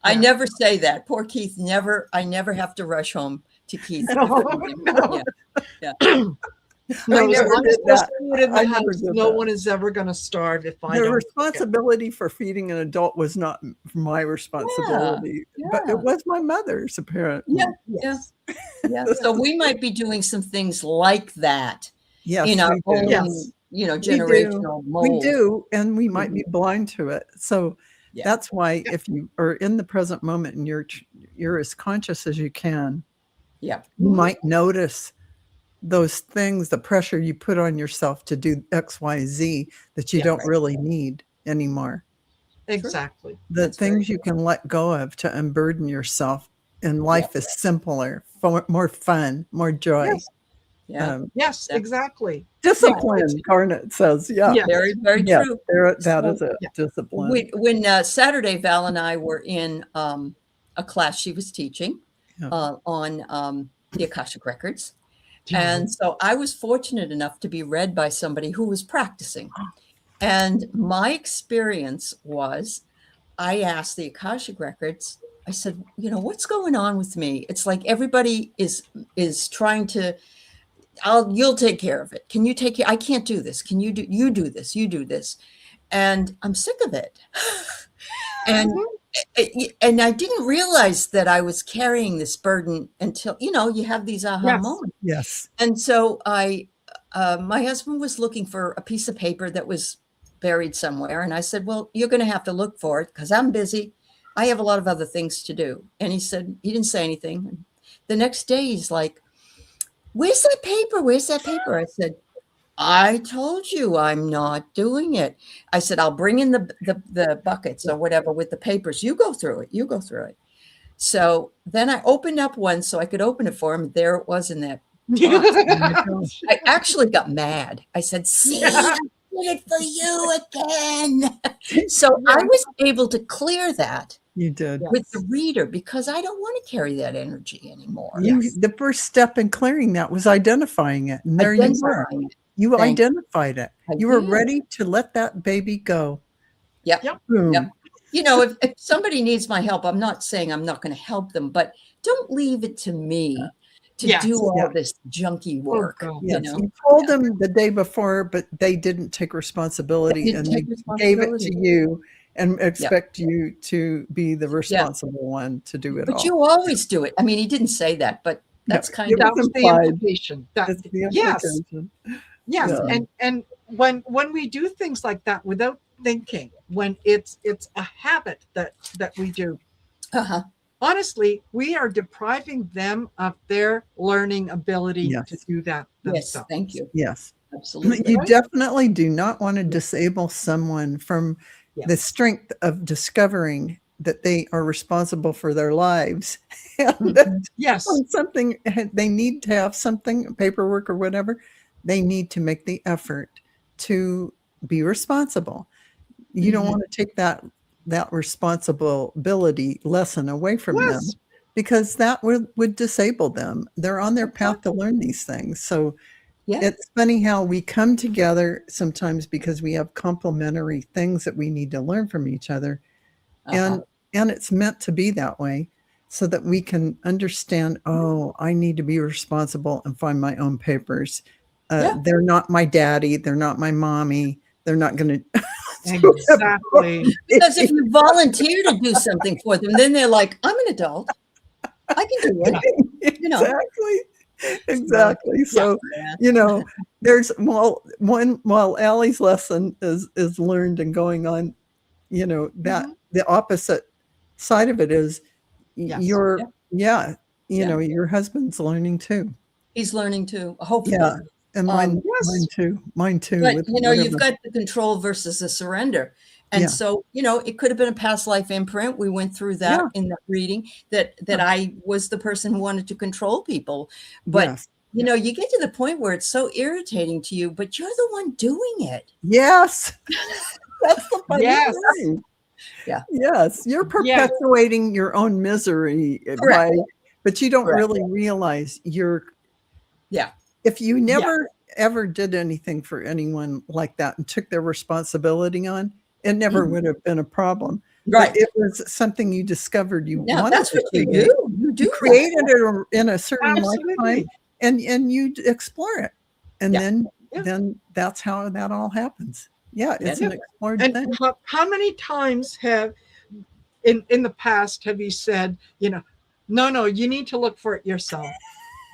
[SPEAKER 1] I
[SPEAKER 3] Yeah.
[SPEAKER 1] never say that. Poor Keith, I never have to rush home to Keith. to
[SPEAKER 3] No,
[SPEAKER 1] feed him.
[SPEAKER 3] no.
[SPEAKER 1] Yeah.
[SPEAKER 3] No,
[SPEAKER 2] I
[SPEAKER 3] as
[SPEAKER 2] never
[SPEAKER 3] long
[SPEAKER 2] did
[SPEAKER 3] as there's
[SPEAKER 2] that.
[SPEAKER 3] food in the
[SPEAKER 2] I never
[SPEAKER 3] house,
[SPEAKER 2] did
[SPEAKER 3] no
[SPEAKER 2] that.
[SPEAKER 3] one is ever going to starve if I
[SPEAKER 2] The
[SPEAKER 3] don't.
[SPEAKER 2] responsibility for feeding an adult was not my responsibility, but
[SPEAKER 1] yeah.
[SPEAKER 2] it was my mother's, apparently.
[SPEAKER 1] Yeah.
[SPEAKER 3] Yes.
[SPEAKER 1] Yeah. So we might be doing some things like that
[SPEAKER 2] Yes,
[SPEAKER 1] in our
[SPEAKER 2] we do.
[SPEAKER 1] own,
[SPEAKER 3] Yes.
[SPEAKER 1] you know,
[SPEAKER 2] We do.
[SPEAKER 1] generational
[SPEAKER 2] We
[SPEAKER 1] mold.
[SPEAKER 2] do, and we might be blind to it. So
[SPEAKER 1] Yeah.
[SPEAKER 2] that's why if you are in the present moment and you're as conscious as you can,
[SPEAKER 1] Yeah.
[SPEAKER 2] you
[SPEAKER 3] Mhm.
[SPEAKER 2] might notice those things, the pressure you put on yourself to do X, Y, Z that you
[SPEAKER 1] Yeah,
[SPEAKER 2] don't
[SPEAKER 1] right.
[SPEAKER 2] really need anymore.
[SPEAKER 3] Exactly.
[SPEAKER 2] The
[SPEAKER 1] That's very
[SPEAKER 2] things you can let go of to unburden yourself, and
[SPEAKER 1] Yeah.
[SPEAKER 2] life is simpler, more fun, more joy.
[SPEAKER 3] Yes.
[SPEAKER 1] Yeah.
[SPEAKER 3] Yes,
[SPEAKER 1] Yeah.
[SPEAKER 3] exactly.
[SPEAKER 2] Discipline, Garnet says. Yeah.
[SPEAKER 3] Yes.
[SPEAKER 1] Very, very
[SPEAKER 2] Yeah,
[SPEAKER 1] true.
[SPEAKER 2] that is
[SPEAKER 1] So
[SPEAKER 2] it.
[SPEAKER 3] Yeah.
[SPEAKER 2] Discipline.
[SPEAKER 1] when Saturday, Val and I were in a class she was teaching
[SPEAKER 2] Yeah.
[SPEAKER 1] on the Akashic Records. And so I was fortunate enough to be read by somebody who was practicing. And my experience was, I asked the Akashic Records, I said, what's going on with me? It's like everybody is trying to, you'll take care of it. Can you take care? I can't do this. Can you do this? You do this. And I'm sick of it. And and I didn't realize that I was carrying this burden until, you have these aha
[SPEAKER 3] Yes.
[SPEAKER 1] moments.
[SPEAKER 2] Yes.
[SPEAKER 1] And so my husband was looking for a piece of paper that was buried somewhere. And I said, well, you're going to have to look for it because I'm busy. I have a lot of other things to do. And he didn't say anything. The next day, he's like, where's that paper? Where's that paper? I said, I told you I'm not doing it. I said, I'll bring in the buckets or whatever with the papers. You go through it. You go through it. So then I opened up one so I could open it for him. There it was in that box. I actually got mad. I said, see, I did it for you again. So I was able to clear that.
[SPEAKER 2] You did.
[SPEAKER 1] With the reader because I don't want to carry that energy anymore.
[SPEAKER 2] The first step in clearing that was identifying it. And there you were. You identified it. You were ready to let that baby go.
[SPEAKER 1] Yep.
[SPEAKER 2] Boom.
[SPEAKER 1] Yep. If somebody needs my help, I'm not saying I'm not going to help them, but don't leave it to me to do all this junky work.
[SPEAKER 2] Yes. You told them the day before, but they didn't take responsibility and they gave it to you and expect you to be the responsible one to do it all.
[SPEAKER 1] But you always do it. I mean, he didn't say that, but that's kind of
[SPEAKER 3] the implication.
[SPEAKER 2] That's the implication.
[SPEAKER 3] Yes. And when we do things like that without thinking, when it's a habit that we do, honestly, we are depriving them of their learning ability to do that themselves.
[SPEAKER 1] Yes, thank you.
[SPEAKER 2] Yes.
[SPEAKER 1] Absolutely.
[SPEAKER 2] You definitely do not want to disable someone from the strength of discovering that they are responsible for their lives. When something they need to have something, paperwork or whatever, they need to make the effort to be responsible. You don't want to take that responsibility lesson away from them because that would disable them. They're on their path to learn these things. So it's funny how we come together sometimes because we have complementary things that we need to learn from each other. And it's meant to be that way. so that we can understand, oh, I need to be responsible and find my own papers. They're not my daddy. They're not my mommy. They're not going to.
[SPEAKER 3] Exactly.
[SPEAKER 1] Because if you volunteer to do something for them, then they're like, I'm an adult. I can do it. You know.
[SPEAKER 2] Exactly. So, there's while Aley's lesson is learned and going on, that the opposite side of it is your husband's learning too.
[SPEAKER 1] He's learning too, hopefully.
[SPEAKER 2] Yeah. And mine too.
[SPEAKER 1] But you've got the control versus the surrender. And so, it could have been a past life imprint. We went through that in the reading that I was the person who wanted to control people. But, you get to the point where it's so irritating to you, but you're the one doing it.
[SPEAKER 2] Yes. That's the funny thing.
[SPEAKER 1] Yeah.
[SPEAKER 2] Yes. You're perpetuating your own misery. But you don't really realize if you never ever did anything for anyone like that and took their responsibility on, it never would have been a problem.
[SPEAKER 1] Right.
[SPEAKER 2] But it was something you discovered you wanted.
[SPEAKER 1] That's what you do. You
[SPEAKER 2] created it in a certain lifetime and you explore it. And then that's how that all happens. Yeah, it's an explored thing.
[SPEAKER 3] How many times have in the past have you said, no, you need to look for it yourself?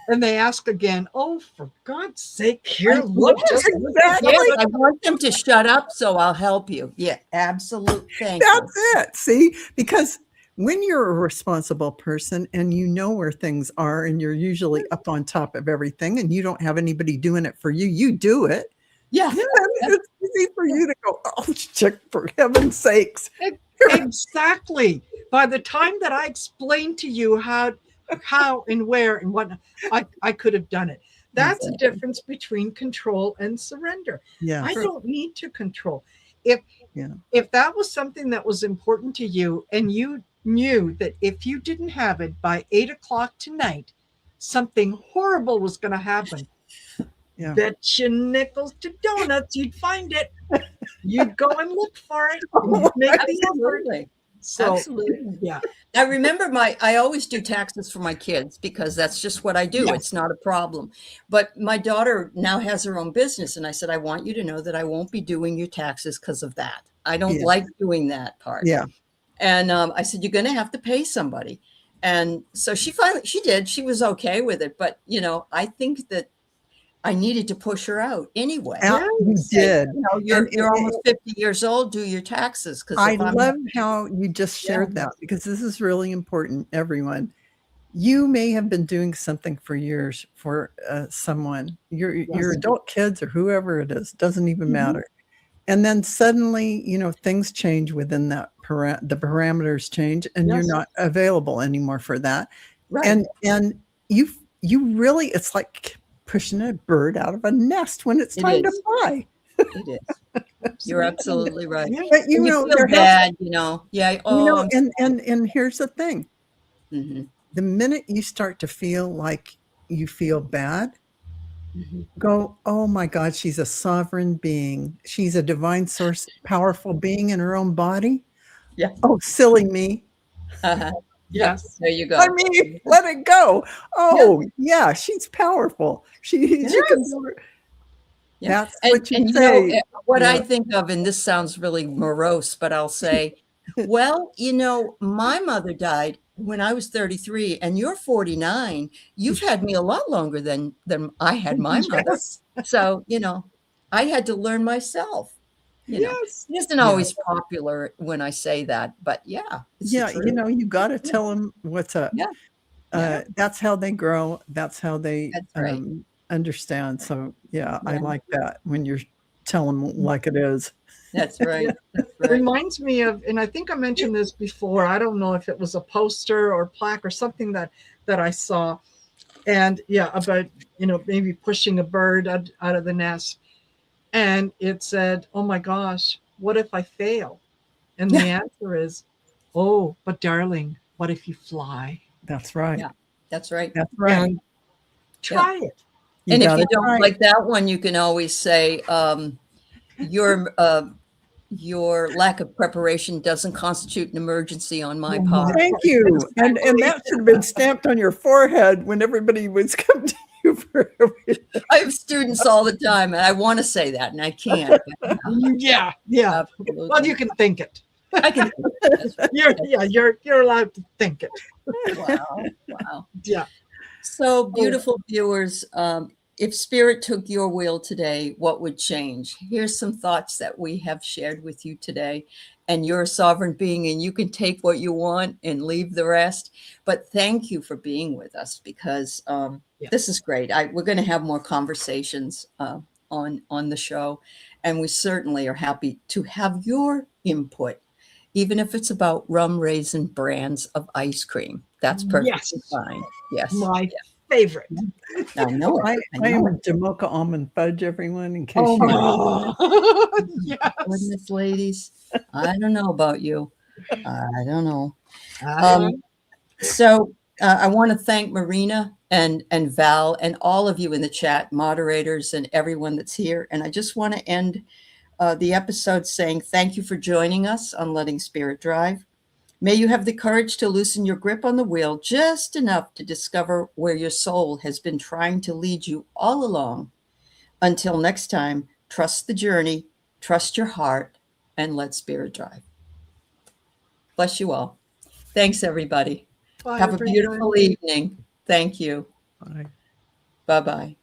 [SPEAKER 3] And they ask again, oh, for God's sake, here, look.
[SPEAKER 1] I want them to shut up, so I'll help you. Yeah, absolute.
[SPEAKER 2] That's it. See, because when you're a responsible person and you know where things are and you're usually up on top of everything and you don't have anybody doing it for you, you do it.
[SPEAKER 1] Yeah.
[SPEAKER 2] It's easy for you to go, oh, chick, for heaven's sakes.
[SPEAKER 3] Exactly. By the time that I explained to you how and where and what I could have done it. That's the difference between control and surrender.
[SPEAKER 2] Yeah.
[SPEAKER 3] I don't need to control. If that was something that was important to you and you knew that if you didn't have it by 8:00 tonight, something horrible was going to happen. Bet you nickels to donuts you'd find it. You'd go and look for it. Make the effort. So,
[SPEAKER 1] absolutely.
[SPEAKER 3] Yeah.
[SPEAKER 1] I remember I always do taxes for my kids because that's just what I do. Yes. It's not a problem. But my daughter now has her own business. And I said, I want you to know that I won't be doing your taxes because of that. I don't like doing that part.
[SPEAKER 2] Yeah.
[SPEAKER 1] And I said, you're going to have to pay somebody. And so she did. She was okay with it. But, I think that I needed to push her out anyway.
[SPEAKER 2] You did.
[SPEAKER 1] You're almost 50 years old. Do your taxes.
[SPEAKER 2] I love how you just shared that because this is really important, everyone. You may have been doing something for years for someone, your adult kids or whoever it is, doesn't even matter. And then suddenly, things change within that, the parameters change and you're not available anymore for that. Right. And you really, it's like pushing a bird out of a nest when it's time to fly.
[SPEAKER 1] It is. You're absolutely right.
[SPEAKER 2] But
[SPEAKER 1] you feel bad, Yeah. Oh,
[SPEAKER 2] and here's the thing.
[SPEAKER 1] Mm-hmm.
[SPEAKER 2] The minute you start to feel like you feel bad, go, oh my God, she's a sovereign being. She's a divine source, powerful being in her own body.
[SPEAKER 1] Yeah.
[SPEAKER 2] Oh, silly me.
[SPEAKER 1] Uh-huh. Yes, there you go.
[SPEAKER 2] I mean, let it go. Oh, yeah, she's powerful. She can do it.
[SPEAKER 1] Yeah.
[SPEAKER 2] That's what you say.
[SPEAKER 1] What I think of, and this sounds really morose, but I'll say, well, my mother died when I was 33 and you're 49. You've had me a lot longer than I had my mother. So, I had to learn myself. It isn't always popular when I say that, but you
[SPEAKER 2] got to tell them what's up. That's how they grow. That's how they understand. So I like that when you're telling them like it is.
[SPEAKER 1] That's right.
[SPEAKER 3] It reminds me of, and I think I mentioned this before. I don't know if it was a poster or plaque or something that I saw, and about maybe pushing a bird out of the nest. And it said, oh my gosh, what if I fail? And the answer is, oh, but darling, what if you fly?
[SPEAKER 2] That's right.
[SPEAKER 1] Yeah, that's right.
[SPEAKER 2] That's right.
[SPEAKER 3] And try it.
[SPEAKER 1] And if you don't like that one, you can always say, you're your lack of preparation doesn't constitute an emergency on my part.
[SPEAKER 2] Thank you. And that should have been stamped on your forehead when everybody was coming to you for everything.
[SPEAKER 1] I have students all the time, and I want to say that, and I can't. But,
[SPEAKER 3] Yeah.
[SPEAKER 1] absolutely.
[SPEAKER 3] Well, you can think it.
[SPEAKER 1] I can.
[SPEAKER 3] You're allowed to think it.
[SPEAKER 1] Wow.
[SPEAKER 3] Yeah.
[SPEAKER 1] So, beautiful viewers, if spirit took your wheel today, what would change? Here's some thoughts that we have shared with you today. And you're a sovereign being, and you can take what you want and leave the rest. But thank you for being with us, because this is great. We're going to have more conversations on the show, and we certainly are happy to have your input, even if it's about rum raisin brands of ice cream. That's perfectly fine. Yes.
[SPEAKER 3] My favorite.
[SPEAKER 1] I know it.
[SPEAKER 2] I am a Jamocha almond fudge, everyone, in case
[SPEAKER 3] Yes.
[SPEAKER 1] Goodness, ladies. I don't know about you. I don't know. So I want to thank Marina and Val and all of you in the chat, moderators and everyone that's here. And I just want to end the episode saying thank you for joining us on Letting Spirit Drive. May you have the courage to loosen your grip on the wheel just enough to discover where your soul has been trying to lead you all along. Until next time, trust the journey, trust your heart, and let spirit drive. Bless you all. Thanks, everybody.
[SPEAKER 3] Bye,
[SPEAKER 1] Have a beautiful evening. Thank you.
[SPEAKER 2] Bye.
[SPEAKER 1] Bye-bye.